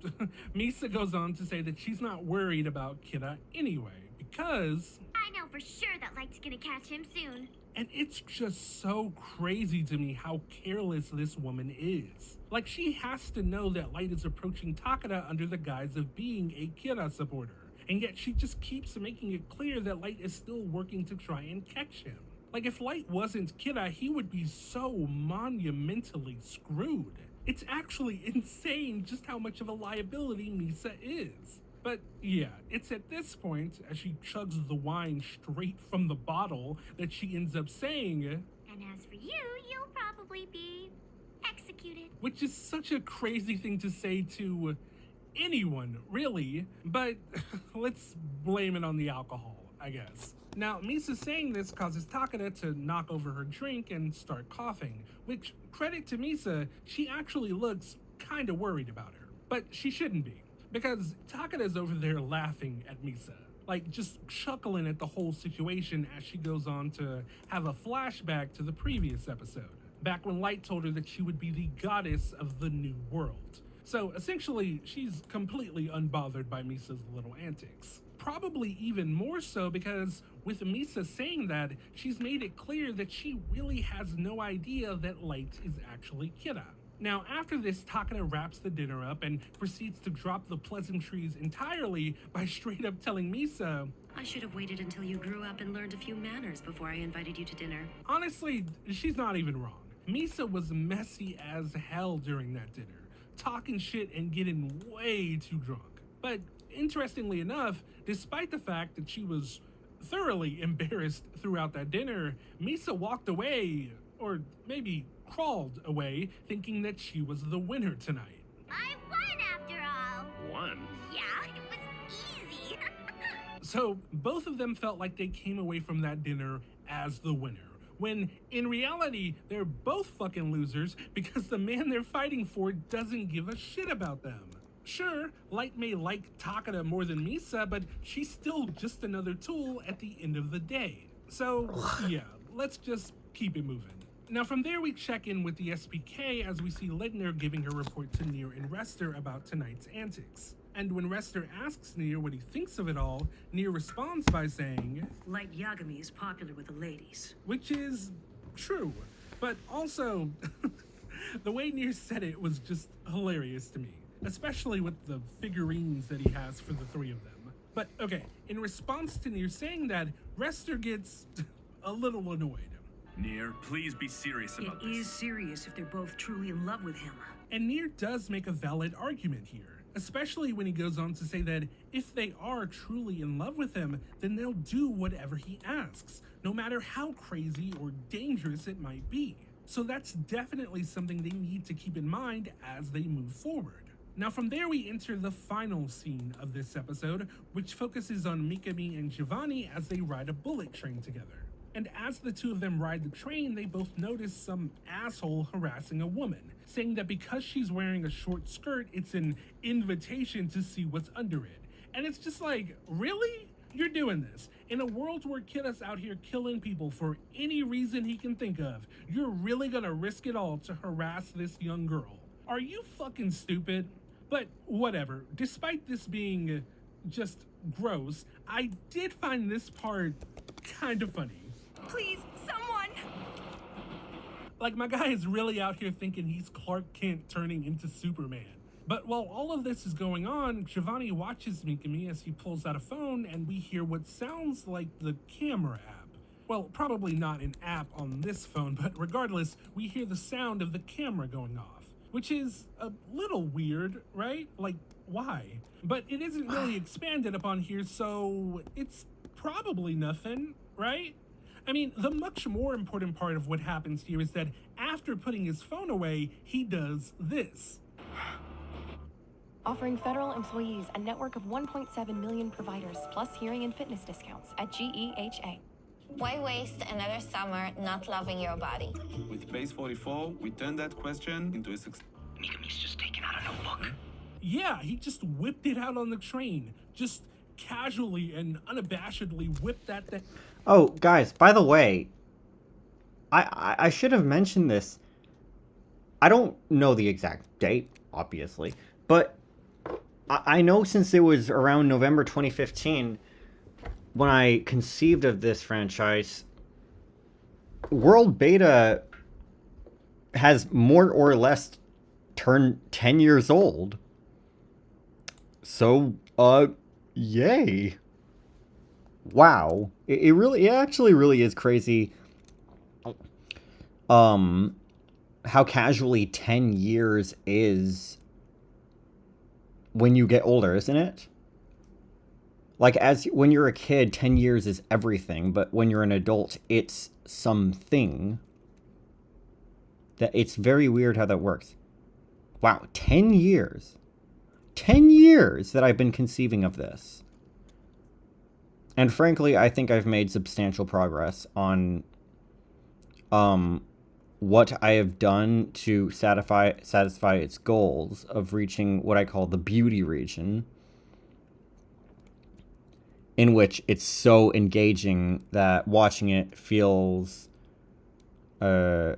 Misa goes on to say that she's not worried about Kira anyway, because I know for sure that Light's gonna catch him soon. And it's just so crazy to me how careless this woman is. Like, she has to know that Light is approaching Takada under the guise of being a Kira supporter. And yet she just keeps making it clear that Light is still working to try and catch him. Like, if Light wasn't Kira, he would be so monumentally screwed. It's actually insane just how much of a liability Misa is. But yeah, it's at this point, as she chugs the wine straight from the bottle, that she ends up saying, And as for you, you'll probably be executed. Which is such a crazy thing to say to anyone, really. But let's blame it on the alcohol, I guess. Now, Misa saying this causes Takada to knock over her drink and start coughing, which, credit to Misa, she actually looks kind of worried about her. But she shouldn't be. because Takada's over there laughing at Misa, like just chuckling at the whole situation as she goes on to have a flashback to the previous episode, back when Light told her that she would be the goddess of the new world. So essentially, she's completely unbothered by Misa's little antics. Probably even more so because with Misa saying that, she's made it clear that she really has no idea that Light is actually Kira. Now, after this, Takada wraps the dinner up and proceeds to drop the pleasantries entirely by straight up telling Misa, I should have waited until you grew up and learned a few manners before I invited you to dinner. Honestly, she's not even wrong. Misa was messy as hell during that dinner, talking shit and getting way too drunk. But interestingly enough, despite the fact that she was thoroughly embarrassed throughout that dinner, Misa walked away, or maybe crawled away, thinking that she was the winner tonight. I won after all. Won? Yeah, it was easy. So both of them felt like they came away from that dinner as the winner, when in reality, they're both fucking losers because the man they're fighting for doesn't give a shit about them. Sure, Light may like Takada more than Misa, but she's still just another tool at the end of the day. So, yeah, let's just keep it moving. Now from there we check in with the SPK as we see Ledner giving her report to Nier and Rester about tonight's antics. And when Rester asks Nier what he thinks of it all, Nier responds by saying, Light Yagami is popular with the ladies. Which is true, but also, the way Nier said it was just hilarious to me, especially with the figurines that he has for the three of them. But okay, in response to Nier saying that, Rester gets a little annoyed. Nier, please be serious about this. It is serious if they're both truly in love with him. And Nier does make a valid argument here, especially when he goes on to say that if they are truly in love with him, then they'll do whatever he asks, no matter how crazy or dangerous it might be. So that's definitely something they need to keep in mind as they move forward. Now from there we enter the final scene of this episode, which focuses on Mikami and Giovanni as they ride a bullet train together. And as the two of them ride the train, they both notice some asshole harassing a woman, saying that because she's wearing a short skirt, it's an invitation to see what's under it. And it's just like, really? You're doing this? In a world where Kira's out here killing people for any reason he can think of, you're really gonna risk it all to harass this young girl? Are you fucking stupid? But whatever, despite this being just gross, I did find this part kind of funny. Please, someone! Like, my guy is really out here thinking he's Clark Kent turning into Superman. But while all of this is going on, Giovanni watches Mikami as he pulls out a phone and we hear what sounds like the camera app. Well, probably not an app on this phone, but regardless, we hear the sound of the camera going off, which is a little weird, right? Like, why? But it isn't really expanded upon here, so it's probably nothing, right? I mean, the much more important part of what happens here is that after putting his phone away, he does this. Offering federal employees a network of 1.7 million providers, plus hearing and fitness discounts at GEHA. Why waste another summer not loving your body? With Base 44, we turned that question into a success. Mikami's just taking out a notebook. Yeah, he just whipped it out on the train. Just casually and unabashedly whipped that thing. Oh, guys, by the way, I should have mentioned this. I don't know the exact date, obviously, but I know since it was around November 2015 when I conceived of this franchise, World Beta has more or less turned 10 years old. So, yay. Wow. It actually really is crazy how casually 10 years is when you get older, isn't it? Like, when you're a kid, 10 years is everything, but when you're an adult, it's something. That it's very weird how that works. Wow, 10 years. 10 years that I've been conceiving of this. And frankly, I think I've made substantial progress on what I have done to satisfy its goals of reaching what I call the beauty region, in which it's so engaging that watching it feels akin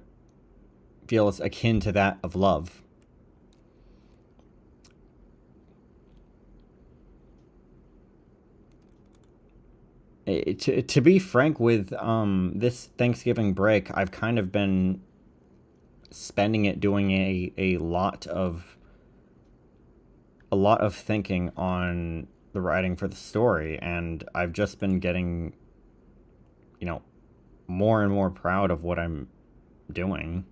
to that of love. To be frank with this Thanksgiving break, I've kind of been spending it doing a lot of thinking on the writing for the story, and I've just been getting, you know, more and more proud of what I'm doing.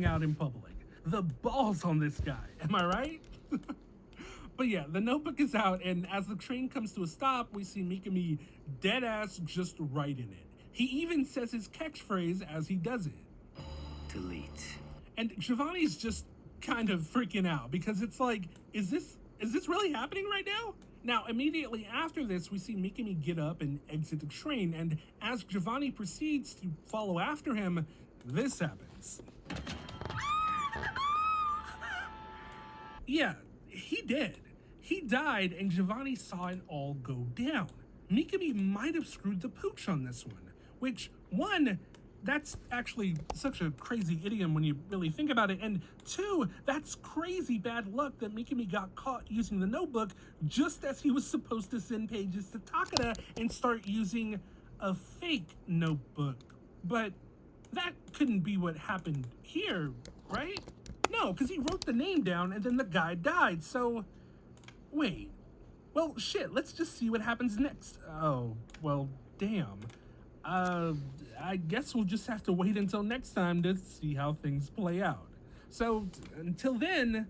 Out in public. The balls on this guy, am I right? But yeah, the notebook is out, and as the train comes to a stop, we see Mikami dead ass just writing it. He even says his catchphrase as he does it. Delete. And Giovanni's just kind of freaking out because it's like, is this really happening right now? Now, immediately after this, we see Mikami get up and exit the train, and as Giovanni proceeds to follow after him, this happens. Yeah, he did. He died, and Giovanni saw it all go down. Mikami might have screwed the pooch on this one, which, one, that's actually such a crazy idiom when you really think about it, and two, that's crazy bad luck that Mikami got caught using the notebook just as he was supposed to send pages to Takada and start using a fake notebook. But that couldn't be what happened here, right? No, because he wrote the name down and then the guy died, so... Wait. Well, shit, let's just see what happens next. Oh, well, damn. I guess we'll just have to wait until next time to see how things play out. So, until then,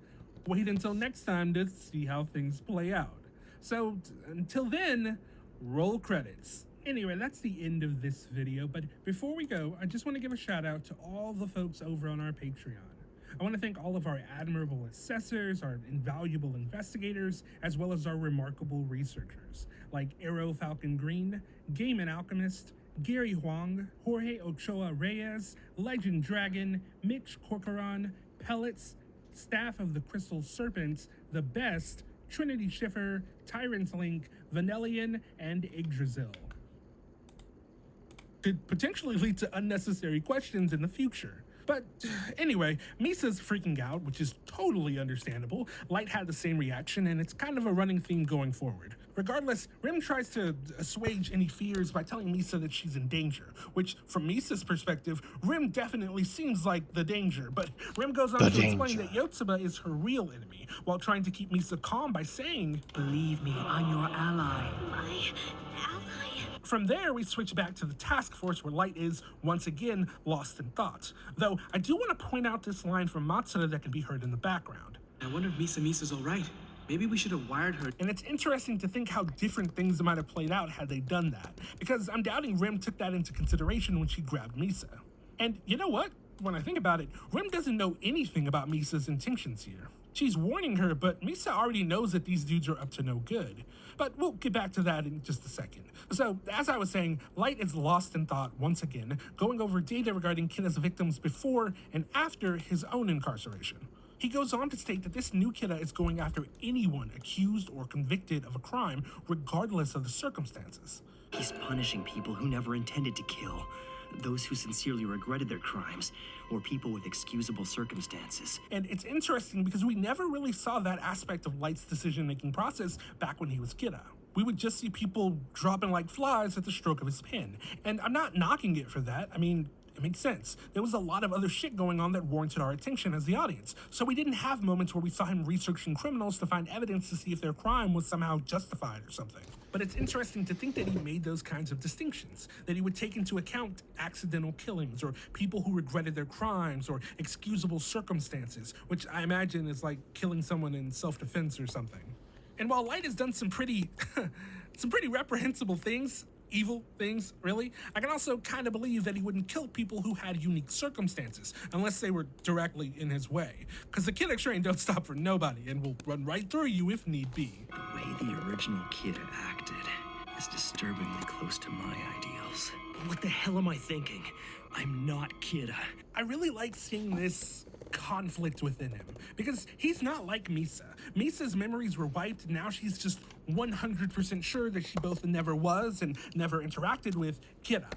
wait until next time to see how things play out. So, until then, roll credits. Anyway, that's the end of this video, but before we go, I just want to give a shout out to all the folks over on our Patreon. I want to thank all of our admirable assessors, our invaluable investigators, as well as our remarkable researchers, like Arrow Falcon Green, Game and Alchemist, Gary Huang, Jorge Ochoa Reyes, Legend Dragon, Mitch Corcoran, Pellets, Staff of the Crystal Serpents, The Best, Trinity Schiffer, Tyrant Link, Vanellian, and Yggdrasil. Could potentially lead to unnecessary questions in the future. But anyway, Misa's freaking out, which is totally understandable. Light had the same reaction, and it's kind of a running theme going forward. Regardless, Rim tries to assuage any fears by telling Misa that she's in danger, which, from Misa's perspective, Rim definitely seems like the danger, but Rim goes on to explain that Yotsuba is her real enemy, while trying to keep Misa calm by saying, "Believe me, I'm your ally." My ally? From there, we switch back to the task force where Light is, once again, lost in thought. Though, I do want to point out this line from Matsuda that can be heard in the background. I wonder if Misa's alright. Maybe we should have wired her. And it's interesting to think how different things might have played out had they done that, because I'm doubting Rim took that into consideration when she grabbed Misa. And you know what? When I think about it, Rim doesn't know anything about Misa's intentions here. She's warning her, but Misa already knows that these dudes are up to no good. But we'll get back to that in just a second. So, as I was saying, Light is lost in thought once again, going over data regarding Kidda's victims before and after his own incarceration. He goes on to state that this new Kidda is going after anyone accused or convicted of a crime, regardless of the circumstances. He's punishing people who never intended to kill, those who sincerely regretted their crimes, or people with excusable circumstances. And it's interesting because we never really saw that aspect of Light's decision-making process back when he was Kidda. We would just see people dropping like flies at the stroke of his pen. And I'm not knocking it for that. I mean, it makes sense. There was a lot of other shit going on that warranted our attention as the audience. So we didn't have moments where we saw him researching criminals to find evidence to see if their crime was somehow justified or something. But it's interesting to think that he made those kinds of distinctions, that he would take into account accidental killings or people who regretted their crimes or excusable circumstances, which I imagine is like killing someone in self-defense or something. And while Light has done some pretty reprehensible things, evil things, really, I can also kind of believe that he wouldn't kill people who had unique circumstances, unless they were directly in his way. Because the Kid X-Train don't stop for nobody and will run right through you if need be. The way the original Kid acted is disturbingly close to my ideals. What the hell am I thinking? I'm not Kira. I really like seeing this conflict within him, because he's not like Misa. Misa's memories were wiped, and now she's just 100% sure that she both never was and never interacted with Kira.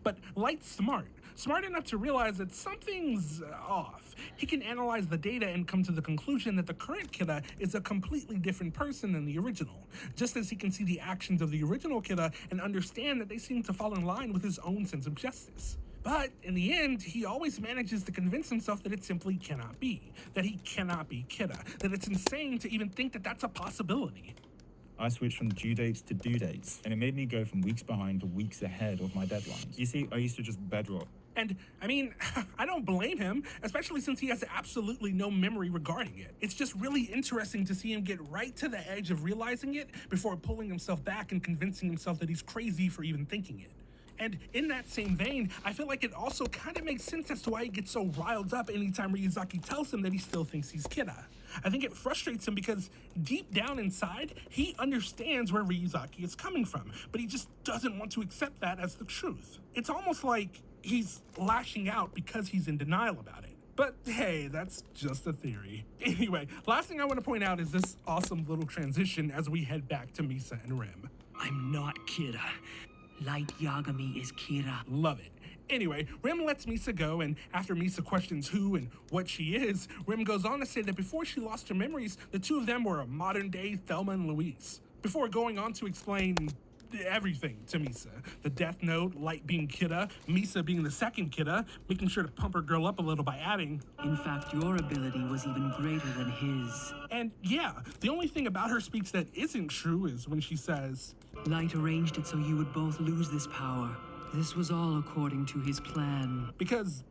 But Light's smart enough to realize that something's off. He can analyze the data and come to the conclusion that the current Kira is a completely different person than the original, just as he can see the actions of the original Kira and understand that they seem to fall in line with his own sense of justice. But in the end, he always manages to convince himself that it simply cannot be, that he cannot be Kira, that it's insane to even think that that's a possibility. I switched from due dates to due dates, and it made me go from weeks behind to weeks ahead of my deadlines. You see, I used to just bedrock. And, I mean, I don't blame him, especially since he has absolutely no memory regarding it. It's just really interesting to see him get right to the edge of realizing it before pulling himself back and convincing himself that he's crazy for even thinking it. And in that same vein, I feel like it also kind of makes sense as to why he gets so riled up anytime Ryuzaki tells him that he still thinks he's Kira. I think it frustrates him because deep down inside, he understands where Ryuzaki is coming from, but he just doesn't want to accept that as the truth. It's almost like he's lashing out because he's in denial about it. But hey, that's just a theory. Anyway, last thing I want to point out is this awesome little transition as we head back to Misa and Rem. I'm not Kira. Light Yagami is Kira. Love it. Anyway, Rem lets Misa go, and after Misa questions who and what she is, Rem goes on to say that before she lost her memories, the two of them were a modern-day Thelma and Louise. Before going on to explain everything to Misa. The Death Note, Light being Kira, Misa being the second Kira, making sure to pump her girl up a little by adding, in fact, your ability was even greater than his. And yeah, the only thing about her speech that isn't true is when she says, Light arranged it so you would both lose this power. This was all according to his plan. Because,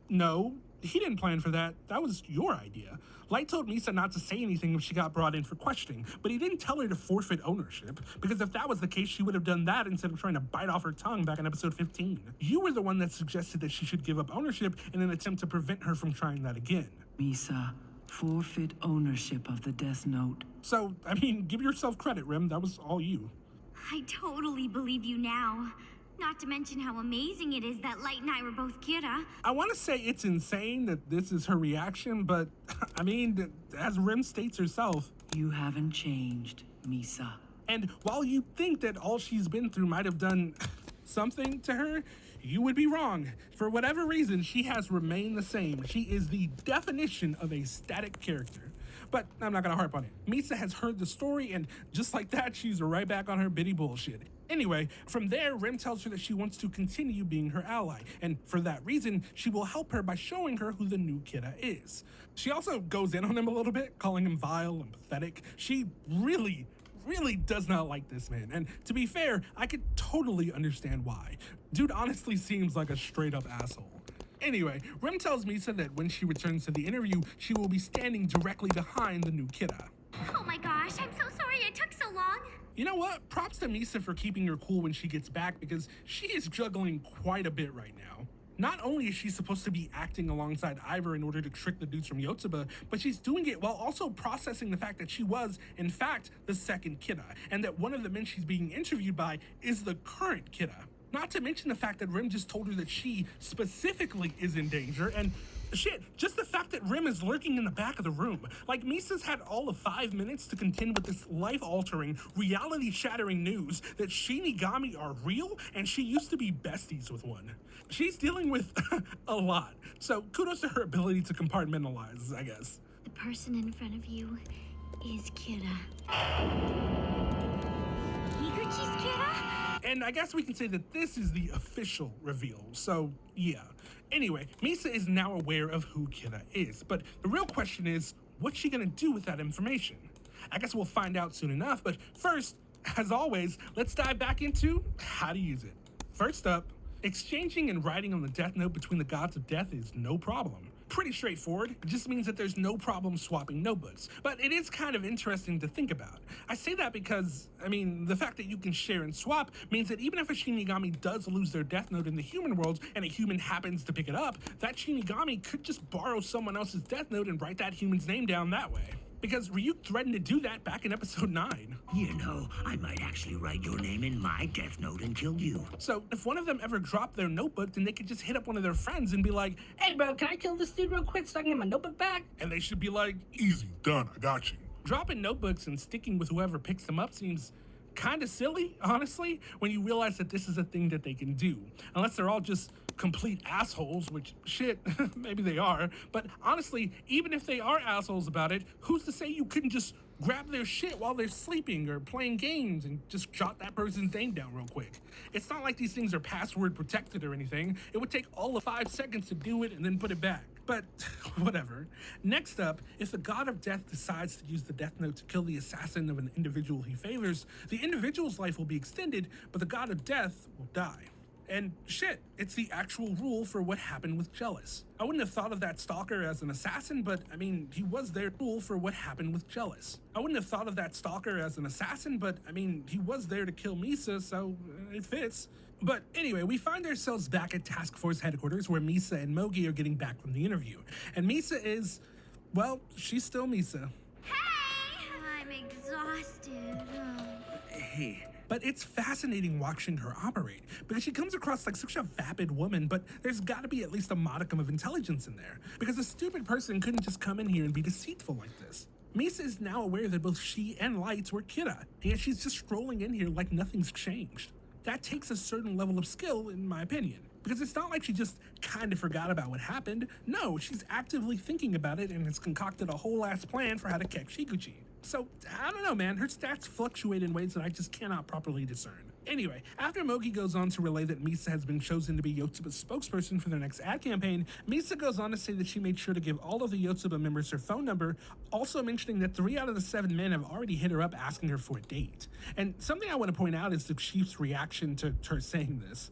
no, He didn't plan for that. That was your idea. Light told Misa not to say anything if she got brought in for questioning, but he didn't tell her to forfeit ownership, because if that was the case, she would have done that instead of trying to bite off her tongue back in episode 15. You were the one that suggested that she should give up ownership in an attempt to prevent her from trying that again. Misa, forfeit ownership of the Death Note. So, I mean, give yourself credit, Rim. That was all you. I totally believe you now. Not to mention how amazing it is that Light and I were both Kira. I want to say it's insane that this is her reaction, but, I mean, as Rim states herself, you haven't changed, Misa. And while you think that all she's been through might have done something to her, you would be wrong. For whatever reason, she has remained the same. She is the definition of a static character. But I'm not gonna harp on it. Misa has heard the story, and just like that, she's right back on her bitty bullshit. Anyway, from there, Rim tells her that she wants to continue being her ally, and for that reason, she will help her by showing her who the new Kira is. She also goes in on him a little bit, calling him vile and pathetic. She really does not like this man, and to be fair, I could totally understand why. Dude honestly seems like a straight up asshole. Anyway, Rim tells Misa that when she returns to the interview, she will be standing directly behind the new Kira. Oh my gosh, I'm so sorry it took so long. You know what? Props to Misa for keeping her cool when she gets back, because she is juggling quite a bit right now. Not only is she supposed to be acting alongside Ivor in order to trick the dudes from Yotsuba, but she's doing it while also processing the fact that she was, in fact, the second Kira, and that one of the men she's being interviewed by is the current Kira. Not to mention the fact that Rim just told her that she specifically is in danger, and shit, just the fact that Rim is lurking in the back of the room. Like, Misa's had all of 5 minutes to contend with this life-altering, reality-shattering news that Shinigami are real, and she used to be besties with one. She's dealing with a lot, so kudos to her ability to compartmentalize, I guess. The person in front of you is Kira. Higuchi's Kira? And I guess we can say that this is the official reveal, so yeah. Anyway, Misa is now aware of who Kira is, but the real question is, what's she gonna do with that information? I guess we'll find out soon enough, but first, as always, let's dive back into how to use it. First up, exchanging and writing on the Death Note between the gods of death is no problem. Pretty straightforward. It just means that there's no problem swapping notebooks. But it is kind of interesting to think about. I say that because, I mean, the fact that you can share and swap means that even if a Shinigami does lose their Death Note in the human world and a human happens to pick it up, that Shinigami could just borrow someone else's Death Note and write that human's name down that way. Because Ryuk threatened to do that back in episode 9. You know, I might actually write your name in my Death Note and kill you. So if one of them ever dropped their notebook, then they could just hit up one of their friends and be like, "Hey bro, can I kill this dude real quick so I can get my notebook back?" And they should be like, "Easy, done, I got you." Dropping notebooks and sticking with whoever picks them up seems kind of silly, honestly, when you realize that this is a thing that they can do. Unless they're all just complete assholes, which, shit, maybe they are. But honestly, even if they are assholes about it, who's to say you couldn't just grab their shit while they're sleeping or playing games and just jot that person's name down real quick? It's not like these things are password protected or anything. It would take all of 5 seconds to do it and then put it back. But whatever. Next up, if the God of Death decides to use the Death Note to kill the assassin of an individual he favors, the individual's life will be extended, but the God of Death will die. And shit, it's the actual rule for what happened with Jealous. I wouldn't have thought of that stalker as an assassin, but I mean, he was their rule for what happened with Jealous. I wouldn't have thought of that stalker as an assassin, but I mean, he was there to kill Misa, so it fits. But anyway, we find ourselves back at Task Force headquarters where Misa and Mogi are getting back from the interview. And Misa is, well, she's still Misa. Hey! I'm exhausted. Hey. But it's fascinating watching her operate, because she comes across like such a vapid woman, but there's gotta be at least a modicum of intelligence in there, because a stupid person couldn't just come in here and be deceitful like this. Misa is now aware that both she and Light were Kira, and yet she's just strolling in here like nothing's changed. That takes a certain level of skill, in my opinion, because it's not like she just kind of forgot about what happened. No, she's actively thinking about it and has concocted a whole ass plan for how to catch Higuchi. So, I don't know, man. Her stats fluctuate in ways that I just cannot properly discern. Anyway, after Mogi goes on to relay that Misa has been chosen to be Yotsuba's spokesperson for their next ad campaign, Misa goes on to say that she made sure to give all of the Yotsuba members her phone number, also mentioning that 3 out of the 7 men have already hit her up asking her for a date. And something I want to point out is the chief's reaction to her saying this.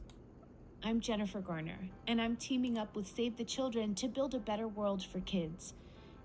I'm Jennifer Garner, and I'm teaming up with Save the Children to build a better world for kids.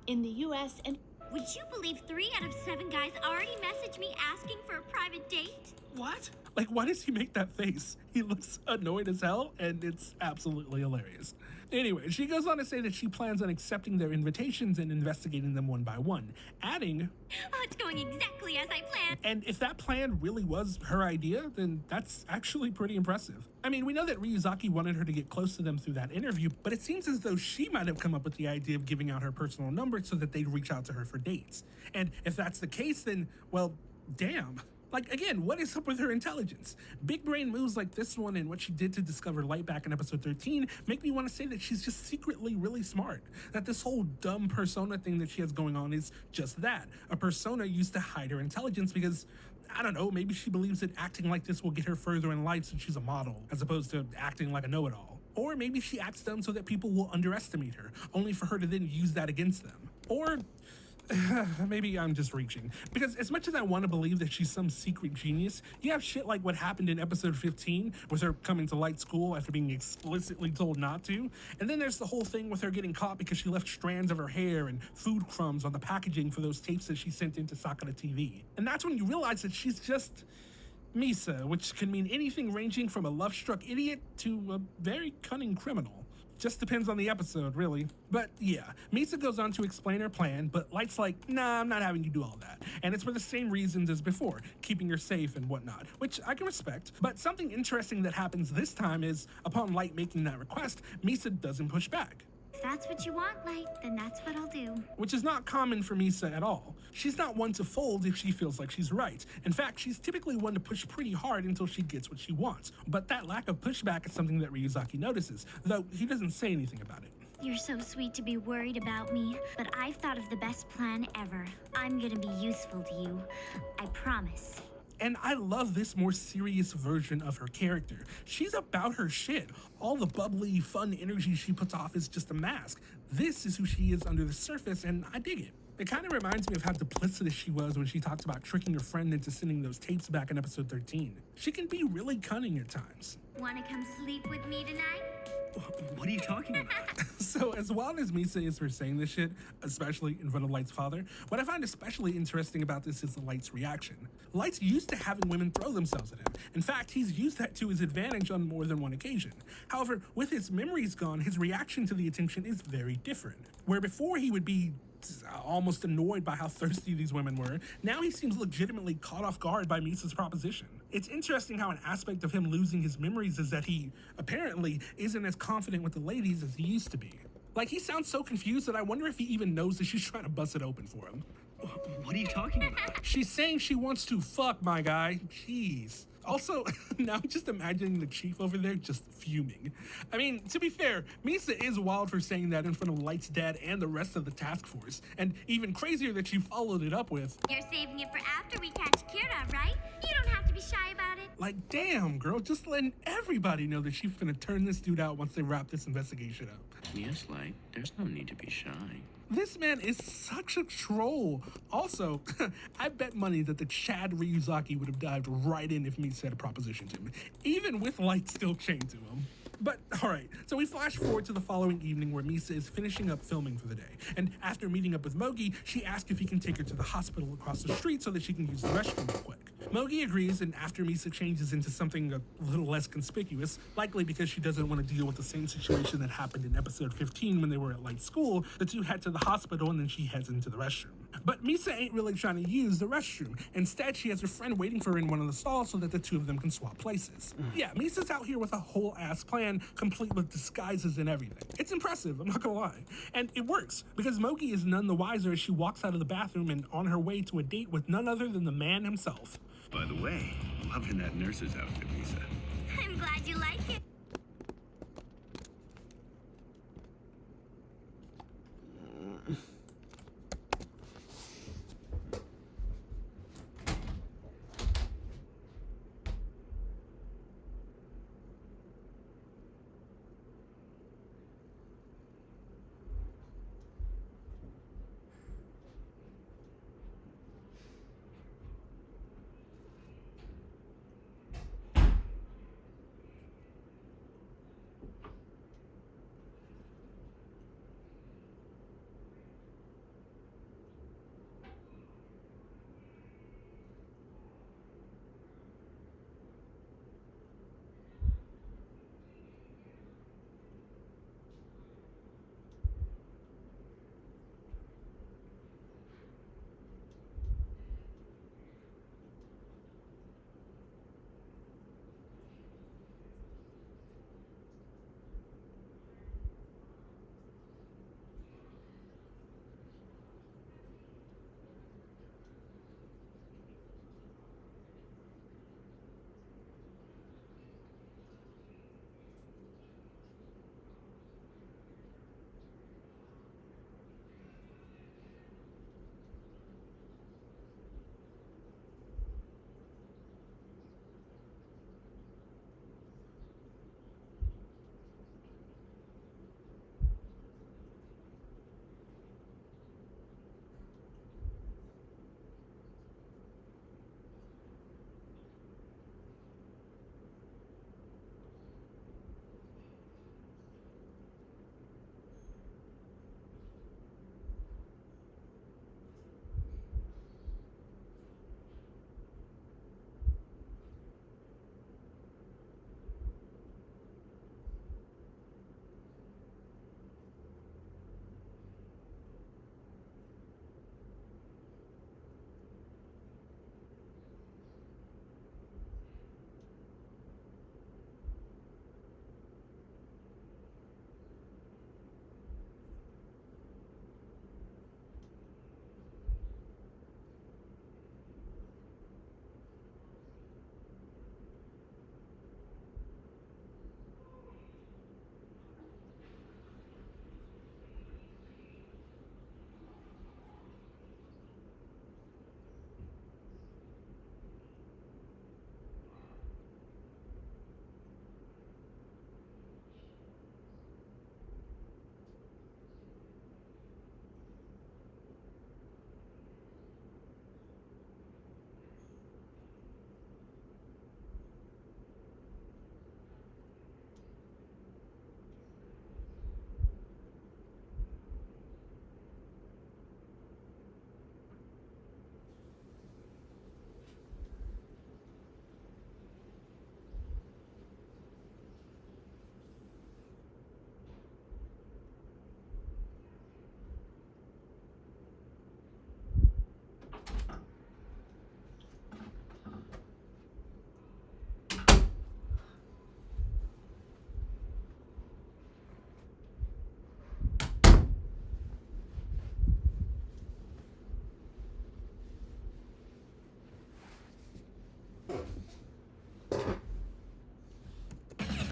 In the US and... Would you believe 3 out of 7 guys already messaged me asking for a private date? What? Like, why does he make that face? He looks annoyed as hell, and it's absolutely hilarious. Anyway, she goes on to say that she plans on accepting their invitations and investigating them one by one, adding, Oh, it's going exactly as I planned. and if that plan really was her idea, then that's actually pretty impressive. I mean, we know that Ryuzaki wanted her to get close to them through that interview, but it seems as though she might have come up with the idea of giving out her personal number so that they'd reach out to her for dates. And if that's the case, then, well, damn. Like, again, what is up with her intelligence? Big brain moves like this one and what she did to discover light back in episode 13 make me want to say that she's just secretly really smart. That this whole dumb persona thing that she has going on is just that. A persona used to hide her intelligence because, I don't know, maybe she believes that acting like this will get her further in life since she's a model, as opposed to acting like a know-it-all. Or maybe she acts dumb so that people will underestimate her, only for her to then use that against them. Or... maybe I'm just reaching. Because as much as I want to believe that she's some secret genius, you have shit like what happened in episode 15 with her coming to light school after being explicitly told not to. And then there's the whole thing with her getting caught because she left strands of her hair and food crumbs on the packaging for those tapes that she sent into Sakura TV. And that's when you realize that she's just Misa, which can mean anything ranging from a love-struck idiot to a very cunning criminal. Just depends on the episode, really. But yeah, Misa goes on to explain her plan, but Light's like, nah, I'm not having you do all that. And it's for the same reasons as before, keeping her safe and whatnot, which I can respect. But something interesting that happens this time is, upon Light making that request, Misa doesn't push back. If that's what you want, Light, then that's what I'll do. Which is not common for Misa at all. She's not one to fold if she feels like she's right. In fact, she's typically one to push pretty hard until she gets what she wants. But that lack of pushback is something that Ryuzaki notices, though he doesn't say anything about it. You're so sweet to be worried about me, but I've thought of the best plan ever. I'm gonna be useful to you. I promise. And I love this more serious version of her character. She's about her shit. All the bubbly, fun energy she puts off is just a mask. This is who she is under the surface, and I dig it. It kind of reminds me of how duplicitous she was when she talked about tricking her friend into sending those tapes back in episode 13. She can be really cunning at times. Wanna come sleep with me tonight? What are you talking about? So as wild as Misa is for saying this shit, especially in front of Light's father, what I find especially interesting about this is Light's reaction. Light's used to having women throw themselves at him. In fact, he's used that to his advantage on more than one occasion. However, with his memories gone, his reaction to the attention is very different. Where before he would be almost annoyed by how thirsty these women were, now he seems legitimately caught off guard by Misa's proposition. It's interesting how an aspect of him losing his memories is that he, apparently, isn't as confident with the ladies as he used to be. Like, he sounds so confused that I wonder if he even knows that she's trying to bust it open for him. What are you talking about? She's saying she wants to fuck, my guy. Jeez. Also, now just imagining the chief over there just fuming. I mean, to be fair, Misa is wild for saying that in front of Light's dad and the rest of the task force. And even crazier that she followed it up with, You're saving it for after we catch Kira, right? You don't have to be shy about it. like, damn, girl, just letting everybody know that she's gonna turn this dude out once they wrap this investigation up. Yes, Light. There's no need to be shy. This man is such a troll. Also, I bet money that the Chad Ryuzaki would have dived right in if Misa had a proposition to him, even with Light still chained to him. But, alright, so we flash forward to the following evening where Misa is finishing up filming for the day. And after meeting up with Mogi, she asks if he can take her to the hospital across the street so that she can use the restroom real quick. Mogi agrees, and after Misa changes into something a little less conspicuous, likely because she doesn't want to deal with the same situation that happened in episode 15 when they were at Light's school, the two head to the hospital and then she heads into the restroom. But Misa ain't really trying to use the restroom. Instead, she has her friend waiting for her in one of the stalls so that the two of them can swap places. Yeah, Misa's out here with a whole ass plan, complete with disguises and everything. It's impressive, I'm not gonna lie. And it works, because Mogi is none the wiser as she walks out of the bathroom and on her way to a date with none other than the man himself. By the way, loving that nurse's outfit, Misa. I'm glad you like it.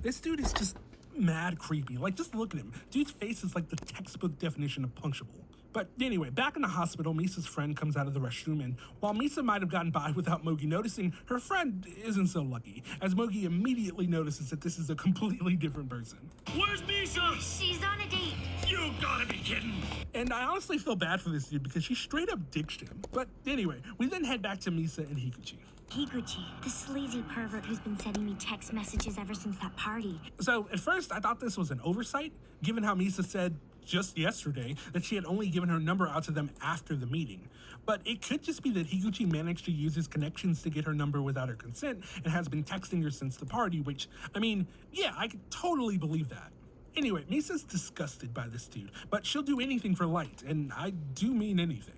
This dude is just mad creepy. Like, just look at him. Dude's face is like the textbook definition of punchable. But anyway, back in the hospital, Misa's friend comes out of the restroom, and while Misa might have gotten by without Mogi noticing, her friend isn't so lucky, as Mogi immediately notices that this is a completely different person. Where's Misa? She's on a date. You gotta be kidding. And I honestly feel bad for this dude because she straight up ditched him. But anyway, we then head back to Misa and Higuchi. Higuchi, the sleazy pervert who's been sending me text messages ever since that party. So at first, I thought this was an oversight, given how Misa said just yesterday that she had only given her number out to them after the meeting. But it could just be that Higuchi managed to use his connections to get her number without her consent and has been texting her since the party, which, I mean, yeah, I could totally believe that. Anyway, Misa's disgusted by this dude, but she'll do anything for Light, and I do mean anything.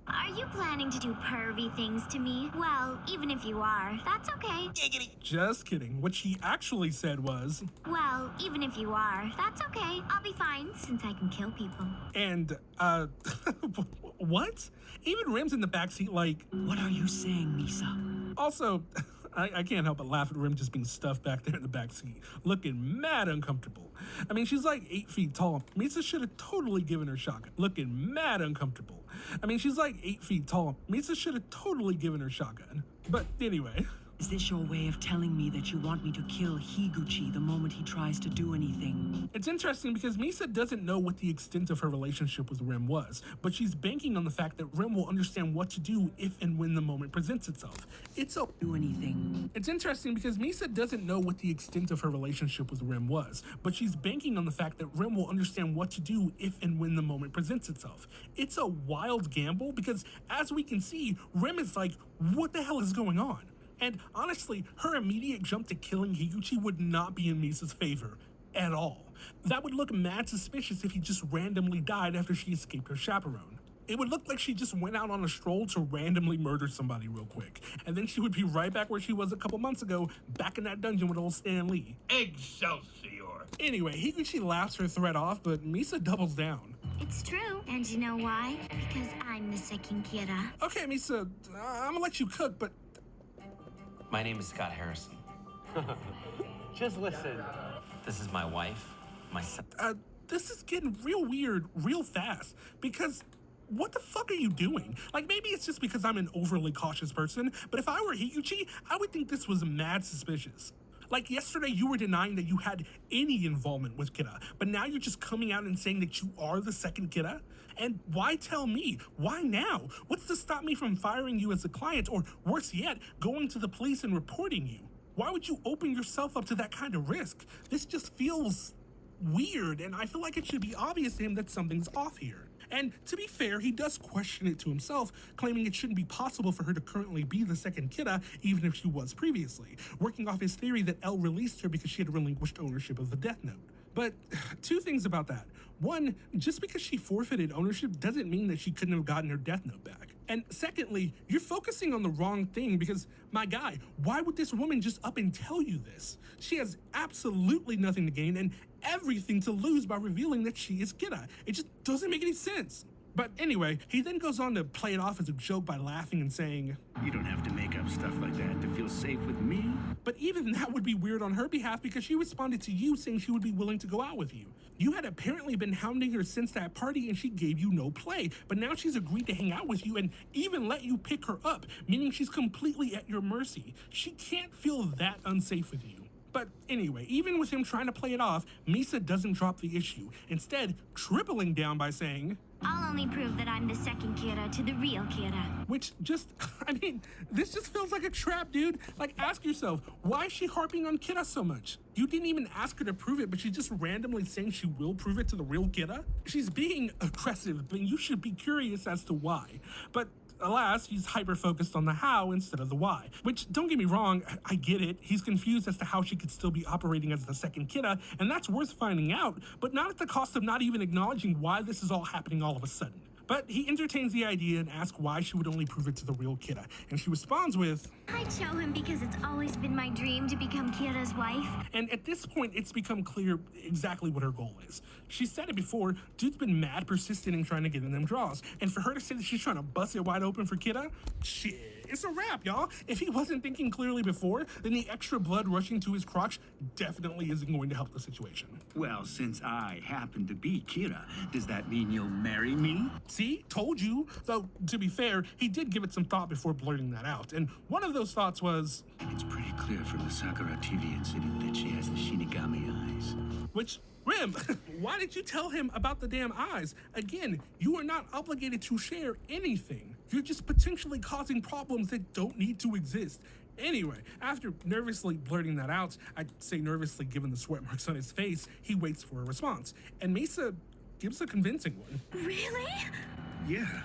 Are you planning to do pervy things to me? Well, even if you are, that's okay. Just kidding. What she actually said was, well, even if you are, that's okay. I'll be fine since I can kill people. And, what? Even Rim's in the backseat like, what are you saying, Misa? Also, I can't help but laugh at Rim just being stuffed back there in the backseat, looking mad uncomfortable. I mean, she's like 8 feet tall. Misa should have totally given her shotgun, looking mad uncomfortable. I mean, she's like 8 feet tall. Misa should have totally given her shotgun. But anyway. Is this your way of telling me that you want me to kill Higuchi the moment he tries to do anything? It's interesting because Misa doesn't know what the extent of her relationship with Rim was, but she's banking on the fact that Rim will understand what to do if and when the moment presents itself. Do anything. It's interesting because Misa doesn't know what the extent of her relationship with Rim was, but she's banking on the fact that Rim will understand what to do if and when the moment presents itself. It's a wild gamble because, as we can see, Rim is like, what the hell is going on? And honestly, her immediate jump to killing Higuchi would not be in Misa's favor at all. That would look mad suspicious if he just randomly died after she escaped her chaperone. It would look like she just went out on a stroll to randomly murder somebody real quick, and then she would be right back where she was a couple months ago, back in that dungeon with old Stan Lee. Excelsior. Anyway, Higuchi laughs her threat off, but Misa doubles down. It's true. And you know why? Because I'm the second Kira. Okay, Misa, I'm gonna let you cook, but... My name is Scott Harrison. Just listen. This is my wife, my son. This is getting real weird real fast, because what the fuck are you doing? Like, maybe it's just because I'm an overly cautious person, but if I were Higuchi, I would think this was mad suspicious. Like, yesterday you were denying that you had any involvement with Kira, but now you're just coming out and saying that you are the second Kira? And why tell me? Why now? What's to stop me from firing you as a client, or worse yet, going to the police and reporting you? Why would you open yourself up to that kind of risk? This just feels weird, and I feel like it should be obvious to him that something's off here. And to be fair, he does question it to himself, claiming it shouldn't be possible for her to currently be the second Kira, even if she was previously, working off his theory that Elle released her because she had relinquished ownership of the Death Note. But two things about that. One, just because she forfeited ownership doesn't mean that she couldn't have gotten her Death Note back. And secondly, you're focusing on the wrong thing because, my guy, why would this woman just up and tell you this? She has absolutely nothing to gain and everything to lose by revealing that she is Kira. It just doesn't make any sense. But anyway, he then goes on to play it off as a joke by laughing and saying, You don't have to make up stuff like that to feel safe with me. But even that would be weird on her behalf because she responded to you saying she would be willing to go out with you. You had apparently been hounding her since that party and she gave you no play, but now she's agreed to hang out with you and even let you pick her up, meaning she's completely at your mercy. She can't feel that unsafe with you. But anyway, even with him trying to play it off, Misa doesn't drop the issue, instead tripling down by saying, I'll only prove that I'm the second Kira to the real Kira. Which just, I mean, this just feels like a trap, dude. Like, ask yourself, why is she harping on Kira so much? You didn't even ask her to prove it, but she's just randomly saying she will prove it to the real Kira? She's being aggressive, but you should be curious as to why. But alas, he's hyper-focused on the how instead of the why. Which, don't get me wrong, I get it. He's confused as to how she could still be operating as the second Kira, and that's worth finding out, but not at the cost of not even acknowledging why this is all happening all of a sudden. But he entertains the idea and asks why she would only prove it to the real Kira, and she responds with, I'd show him because it's always been my dream to become Kira's wife. And at this point, it's become clear exactly what her goal is. She said it before, dude's been mad persistent in trying to get in them draws, and for her to say that she's trying to bust it wide open for Kira, shit. it's a wrap, y'all. If he wasn't thinking clearly before, then the extra blood rushing to his crotch definitely isn't going to help the situation. Well, since I happen to be Kira, does that mean you'll marry me? See? Told you. Though, to be fair, he did give it some thought before blurting that out. And one of those thoughts was... It's pretty clear from the Sakura TV incident that she has the Shinigami eyes. Which... Rim, why did you tell him about the damn eyes? Again, you are not obligated to share anything. You're just potentially causing problems that don't need to exist. Anyway, after nervously blurting that out, I'd say nervously given the sweat marks on his face, he waits for a response. And Misa gives a convincing one. Really? Yeah.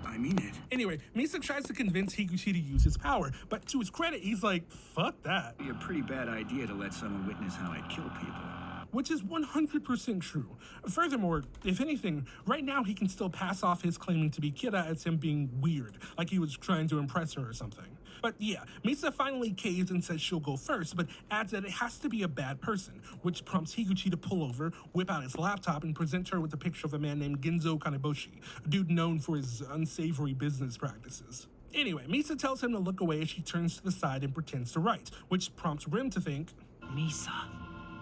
I mean it. Anyway, Misa tries to convince Higuchi to use his power, but to his credit, he's like, fuck that. It'd be a pretty bad idea to let someone witness how I kill people. Which is 100% true. Furthermore, if anything, right now he can still pass off his claiming to be Kira as him being weird, like he was trying to impress her or something. But yeah, Misa finally caves and says she'll go first, but adds that it has to be a bad person, which prompts Higuchi to pull over, whip out his laptop, and present her with a picture of a man named Genzo Kaneboshi, a dude known for his unsavory business practices. Anyway, Misa tells him to look away as she turns to the side and pretends to write, which prompts Rim to think, Misa,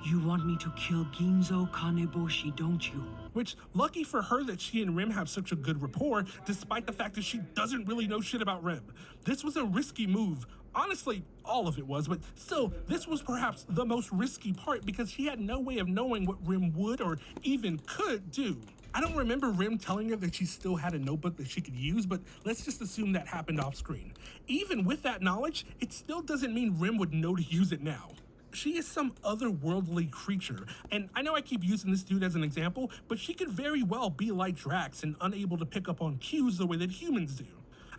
you want me to kill Ginzo Kaneboshi, don't you? Which, lucky for her that she and Rim have such a good rapport, despite the fact that she doesn't really know shit about Rim. This was a risky move. Honestly, all of it was, but still, this was perhaps the most risky part because he had no way of knowing what Rim would or even could do. I don't remember Rim telling her that she still had a notebook that she could use, but let's just assume that happened off screen. Even with that knowledge, it still doesn't mean Rim would know to use it now. She is some otherworldly creature, and I know I keep using this dude as an example, but she could very well be like Drax and unable to pick up on cues the way that humans do.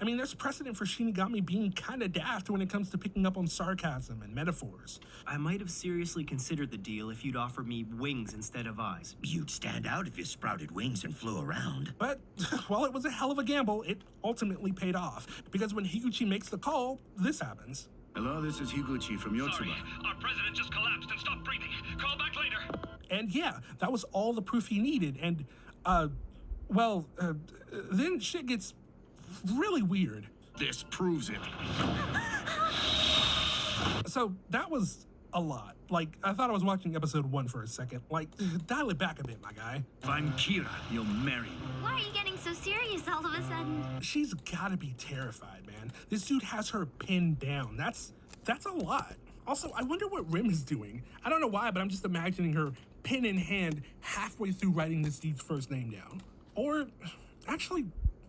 I mean, there's precedent for Shinigami being kinda daft when it comes to picking up on sarcasm and metaphors. I might have seriously considered the deal if you'd offered me wings instead of eyes. You'd stand out if you sprouted wings and flew around. But while it was a hell of a gamble, it ultimately paid off, because when Higuchi makes the call, this happens. Hello, this is Higuchi from Yotsuba. Sorry, our president just collapsed and stopped breathing. Call back later. And yeah, that was all the proof he needed. And, then shit gets really weird. This proves it. So that was a lot. Like, I thought I was watching episode 1 for a second. Like, dial it back a bit, my guy. If I'm Kira, you'll marry me. Why are you getting so serious all of a sudden? She's gotta be terrified, man. This dude has her pinned down. That's a lot. Also, I wonder what Rim is doing. I don't know why, but I'm just imagining her pen in hand halfway through writing this dude's first name down. Or, actually,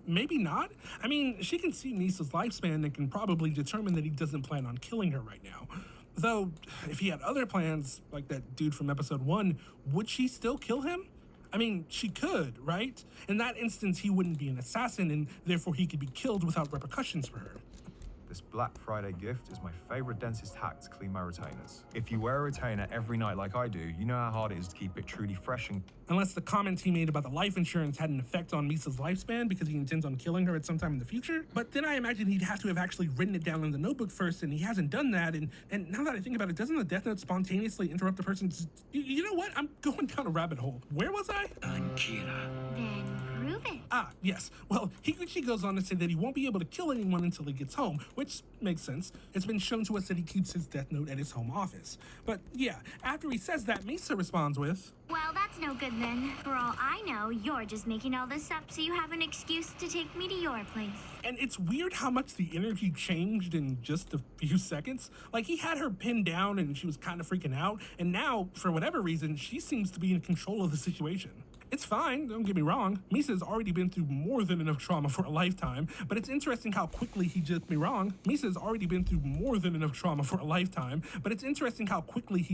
maybe not. I mean, she can see Misa's lifespan and can probably determine that he doesn't plan on killing her right now. Though, if he had other plans, like that dude from episode 1, would she still kill him? I mean, she could, right? In that instance, he wouldn't be an assassin, and therefore he could be killed without repercussions for her. This Black Friday gift is my favorite dentist hack to clean my retainers. If you wear a retainer every night like I do, you know how hard it is to keep it truly fresh and... Unless the comments he made about the life insurance had an effect on Misa's lifespan because he intends on killing her at some time in the future. But then I imagine he'd have to have actually written it down in the notebook first, and he hasn't done that. And now that I think about it, doesn't the Death Note spontaneously interrupt the person's... You know what? I'm going down a rabbit hole. Where was I? I'm Kira. Then prove it. Ah, yes. Well, Higuchi goes on to say that he won't be able to kill anyone until he gets home, which makes sense. It's been shown to us that he keeps his Death Note at his home office. But yeah, after he says that, Misa responds with, Well, that's no good then. For all I know, you're just making all this up so you have an excuse to take me to your place. And it's weird how much the energy changed in just a few seconds. Like, he had her pinned down and she was kind of freaking out, and now, for whatever reason, she seems to be in control of the situation. It's fine, don't get me wrong. Misa's already been through more than enough trauma for a lifetime, but it's interesting how quickly he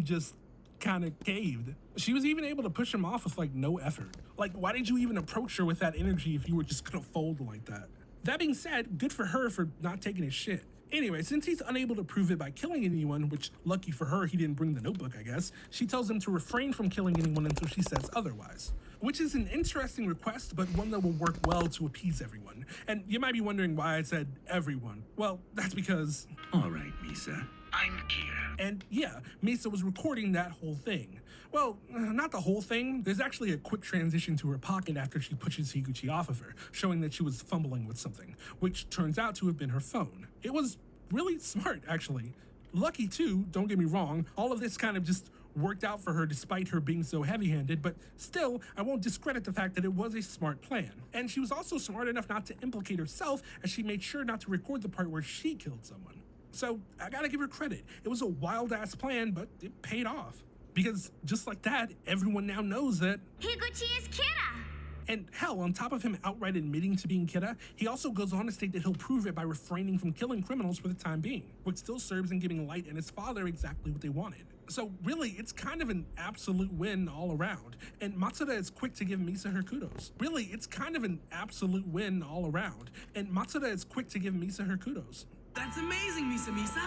just kind of caved. She was even able to push him off with like no effort. Like, why did you even approach her with that energy if you were just gonna fold like that? That being said, good for her for not taking his shit. Anyway, since he's unable to prove it by killing anyone, which lucky for her, he didn't bring the notebook, I guess, she tells him to refrain from killing anyone until she says otherwise. Which is an interesting request, but one that will work well to appease everyone. And you might be wondering why I said everyone. Well, that's because... All right, Misa. I'm Kira. And yeah, Misa was recording that whole thing. Well, not the whole thing. There's actually a quick transition to her pocket after she pushes Higuchi off of her, showing that she was fumbling with something, which turns out to have been her phone. It was really smart, actually. Lucky too, don't get me wrong, all of this kind of just worked out for her despite her being so heavy-handed, but still, I won't discredit the fact that it was a smart plan. And she was also smart enough not to implicate herself, as she made sure not to record the part where she killed someone. So, I gotta give her credit. It was a wild-ass plan, but it paid off. Because just like that, everyone now knows that Higuchi is Kira! And hell, on top of him outright admitting to being Kira, he also goes on to state that he'll prove it by refraining from killing criminals for the time being, which still serves in giving Light and his father exactly what they wanted. So really, it's kind of an absolute win all around, and Matsuda is quick to give Misa her kudos. Really, it's kind of an absolute win all around, and Matsuda is quick to give Misa her kudos. That's amazing, Misa.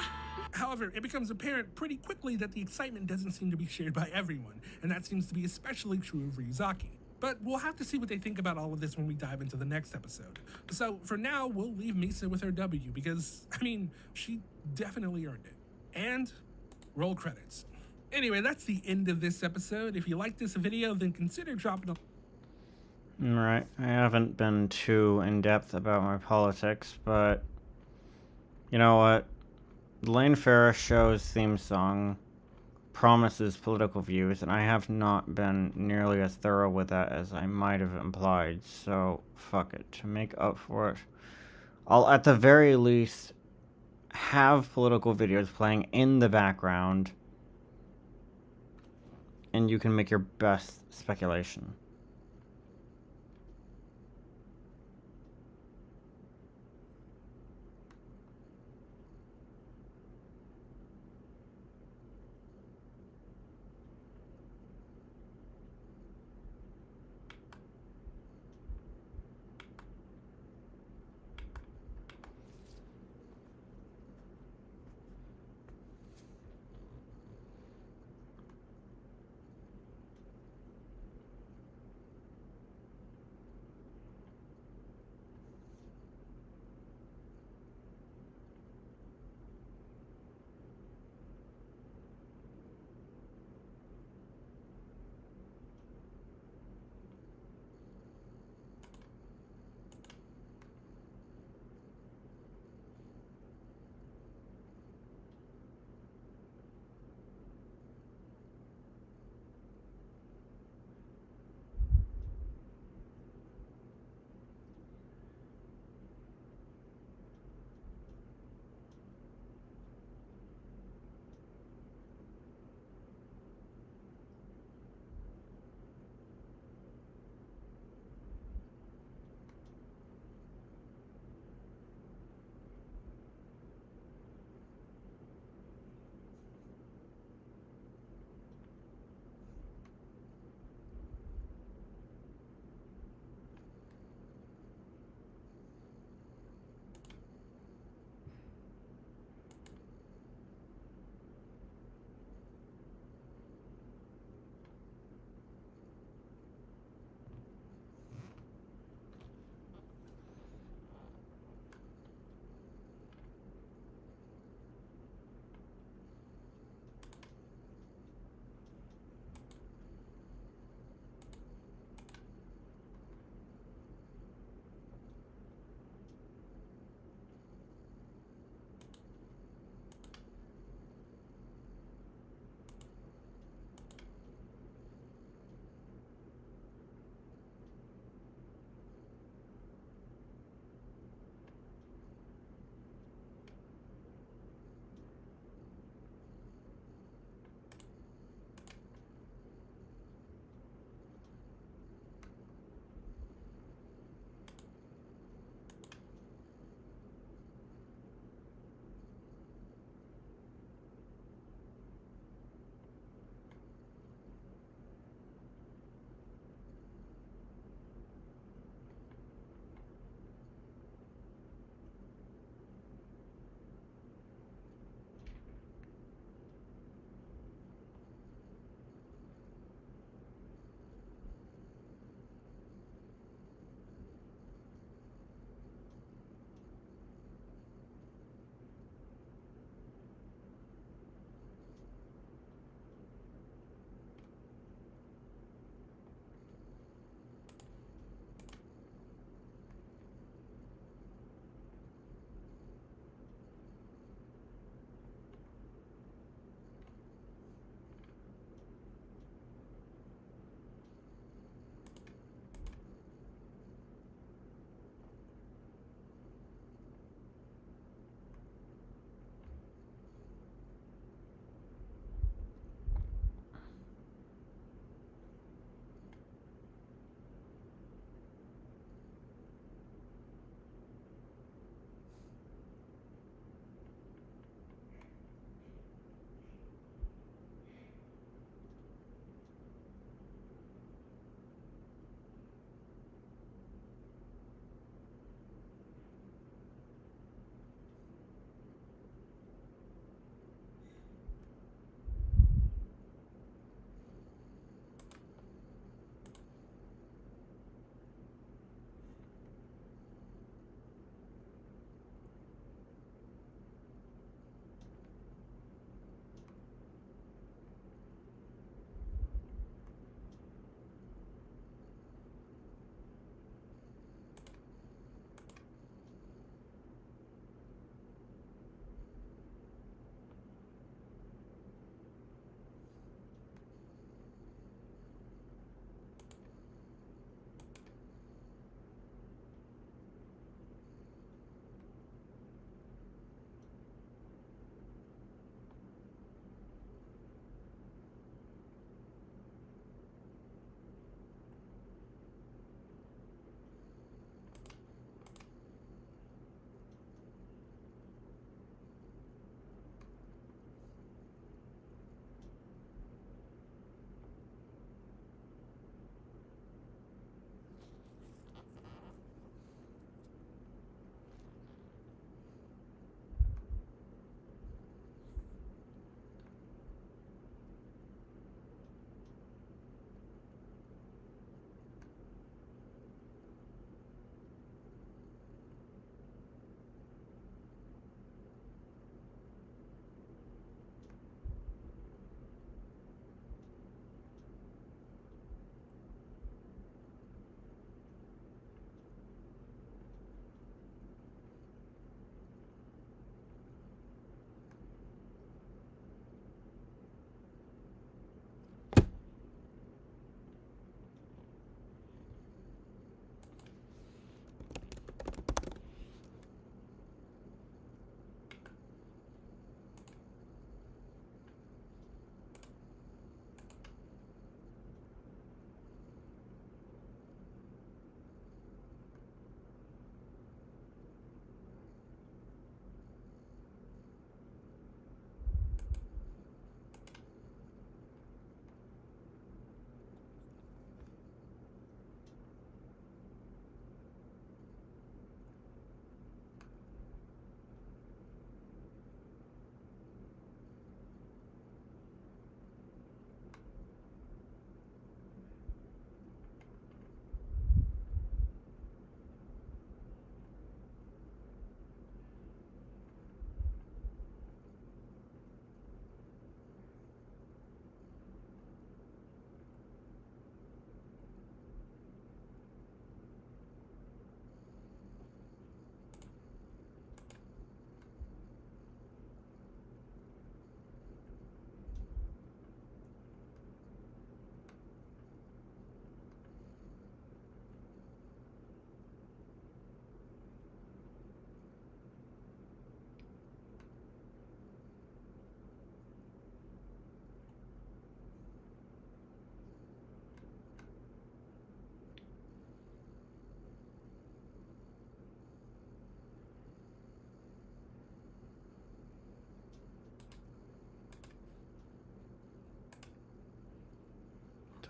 However, it becomes apparent pretty quickly that the excitement doesn't seem to be shared by everyone, and that seems to be especially true of Ryuzaki. But we'll have to see what they think about all of this when we dive into the next episode. So for now, we'll leave Misa with her W because, I mean, she definitely earned it. And roll credits. Anyway, that's the end of this episode. If you like this video, then consider dropping a... Right, I haven't been too in-depth about my politics, but you know what? The Lane Ferris Show's theme song promises political views, and I have not been nearly as thorough with that as I might have implied, so fuck it. To make up for it, I'll at the very least have political videos playing in the background, and you can make your best speculation.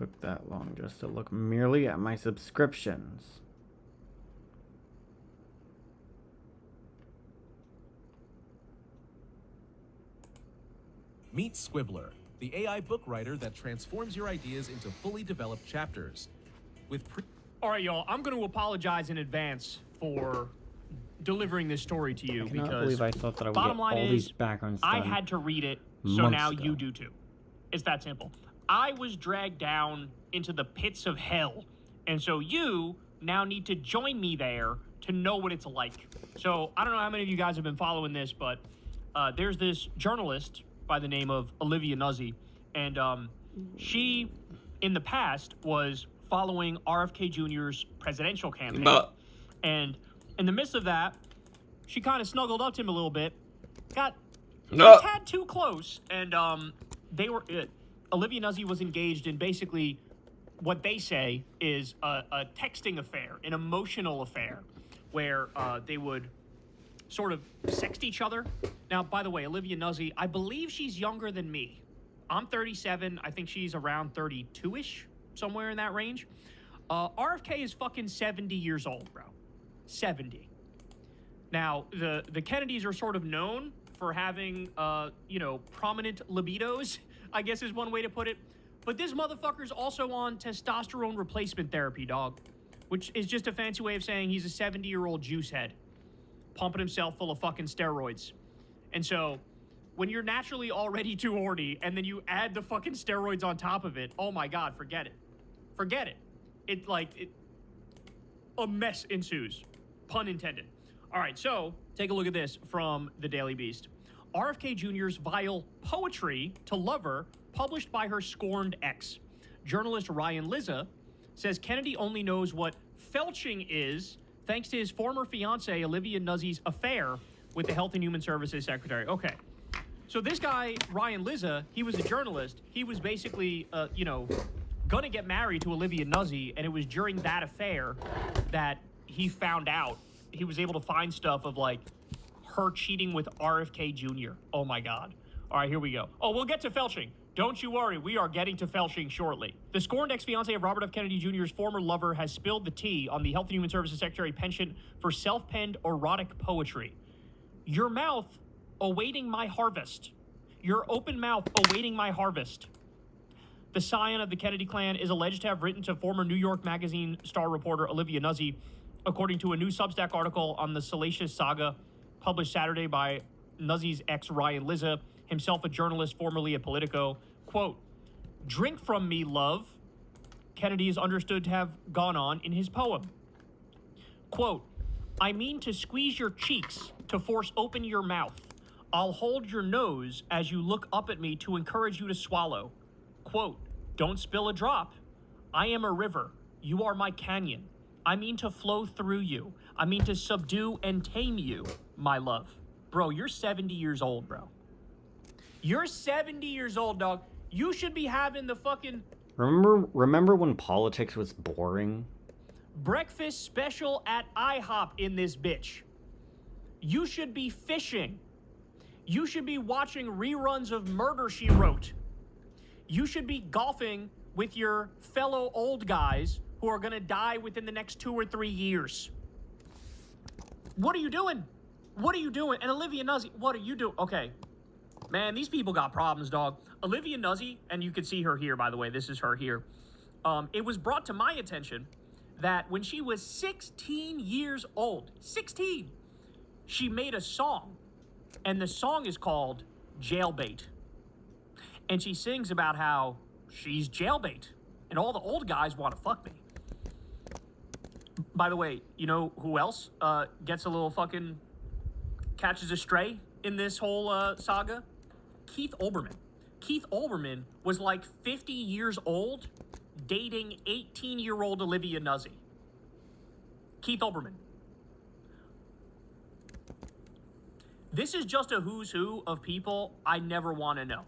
took that long just to look merely at my subscriptions. Meet Squibbler, the AI book writer that transforms your ideas into fully developed chapters. All right, y'all, I'm going to apologize in advance for delivering this story to you I cannot because believe I thought that I would bottom get line all is these backgrounds I done had to read it, so months now ago. you do too. It's that simple. I was dragged down into the pits of hell, and so you now need to join me there to know what it's like. So I don't know how many of you guys have been following this, but there's this journalist by the name of Olivia Nuzzi, and she, in the past, was following RFK Jr.'s presidential campaign. And in the midst of that, she kind of snuggled up to him a little bit, got a tad too close, and they were... Olivia Nuzzi was engaged in basically what they say is a texting affair, an emotional affair, where they would sort of sext each other. Now, by the way, Olivia Nuzzi, I believe she's younger than me. I'm 37. I think she's around 32-ish, somewhere in that range. RFK is fucking 70 years old, bro. 70. Now, the Kennedys are sort of known for having, prominent libidos, I guess is one way to put it. But this motherfucker's also on testosterone replacement therapy, dog, which is just a fancy way of saying he's a 70-year-old juice head, pumping himself full of fucking steroids. And so, when you're naturally already too horny, and then you add the fucking steroids on top of it, oh my God, forget it. Forget it. A mess ensues. Pun intended. All right, so take a look at this from the Daily Beast. RFK Jr.'s vile poetry to lover published by her scorned ex. Journalist Ryan Lizza says Kennedy only knows what felching is thanks to his former fiancée Olivia Nuzzi's affair with the Health and Human Services Secretary. Okay, so this guy, Ryan Lizza, he was a journalist. He was basically, gonna get married to Olivia Nuzzi, and it was during that affair that he found out. He was able to find stuff of, her cheating with RFK Jr. Oh, my God. All right, here we go. Oh, we'll get to felching. Don't you worry, we are getting to felching shortly. The scorned ex-fiancé of Robert F. Kennedy Jr.'s former lover has spilled the tea on the Health and Human Services Secretary penchant for self-penned erotic poetry. Your mouth awaiting my harvest. Your open mouth awaiting my harvest. The scion of the Kennedy clan is alleged to have written to former New York Magazine star reporter Olivia Nuzzi, according to a new Substack article on the salacious saga published Saturday by Nuzzi's ex Ryan Lizza, himself a journalist formerly at Politico. Quote, "Drink from me, love," Kennedy is understood to have gone on in his poem. Quote, "I mean to squeeze your cheeks, to force open your mouth. I'll hold your nose as you look up at me to encourage you to swallow. Quote, don't spill a drop. I am a river. You are my canyon. I mean to flow through you. I mean to subdue and tame you, my love." Bro, you're 70 years old, bro. You're 70 years old, dog. You should be having the fucking... Remember when politics was boring? Breakfast special at IHOP in this bitch. You should be fishing. You should be watching reruns of Murder, She Wrote. You should be golfing with your fellow old guys who are going to die within the next 2 or 3 years. What are you doing? What are you doing? And Olivia Nuzzi, what are you doing? Okay. Man, these people got problems, dog. Olivia Nuzzi, and you can see her here, by the way. This is her here. It was brought to my attention that when she was 16 years old, 16, she made a song. And the song is called Jailbait. And she sings about how she's jailbait. And all the old guys want to fuck me. By the way, you know who else gets a little fucking... catches a stray in this whole saga? Keith Olbermann. Keith Olbermann was like 50 years old dating 18-year-old Olivia Nuzzi. Keith Olbermann. This is just a who's who of people I never want to know.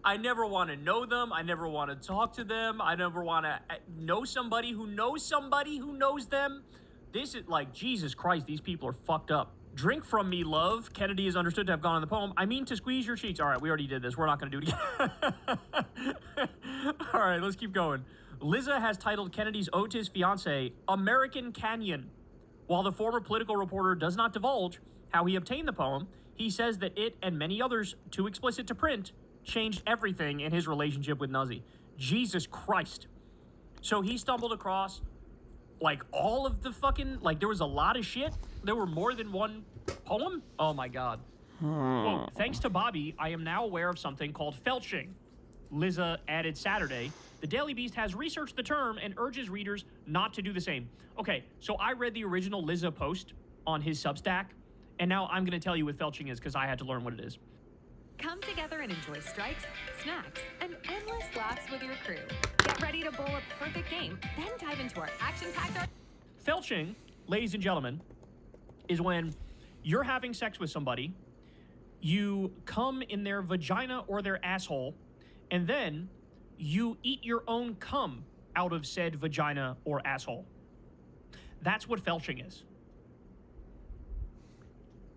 I never want to know them. I never want to talk to them. I never want to know somebody who knows somebody who knows them. This is like, Jesus Christ, these people are fucked up. Drink from me, love. Kennedy is understood to have gone in the poem. I mean to squeeze your cheeks. All right, we already did this. We're not going to do it again. All right, let's keep going. Liza has titled Kennedy's ode to his fiancée, American Canyon. While the former political reporter does not divulge how he obtained the poem, he says that it and many others, too explicit to print, changed everything in his relationship with Nuzzy. Jesus Christ. So he stumbled across, like, all of the fucking, like, there was a lot of shit. There were more than one poem? Oh my God. Quote, thanks to Bobby, I am now aware of something called felching. Liza added Saturday. The Daily Beast has researched the term and urges readers not to do the same. Okay, so I read the original Liza post on his Substack, and now I'm going to tell you what felching is because I had to learn what it is. Come together and enjoy strikes, snacks, and endless laughs with your crew. Get ready to bowl a perfect game, then dive into our action-packed... Felching, ladies and gentlemen, is when you're having sex with somebody, you come in their vagina or their asshole, and then you eat your own cum out of said vagina or asshole. That's what felching is.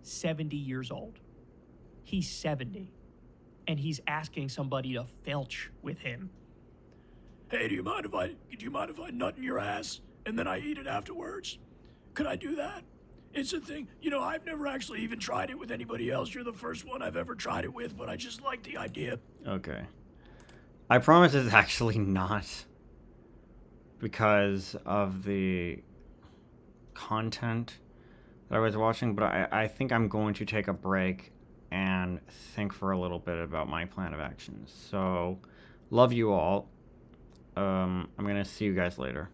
70 years old. He's 70. And he's asking somebody to felch with him. Hey, do you mind if I nut in your ass and then I eat it afterwards? Could I do that? It's a thing. You know, I've never actually even tried it with anybody else. You're the first one I've ever tried it with, but I just like the idea. Okay. I promise it's actually not because of the content that I was watching, but I think I'm going to take a break and think for a little bit about my plan of action. So, love you all. I'm going to see you guys later.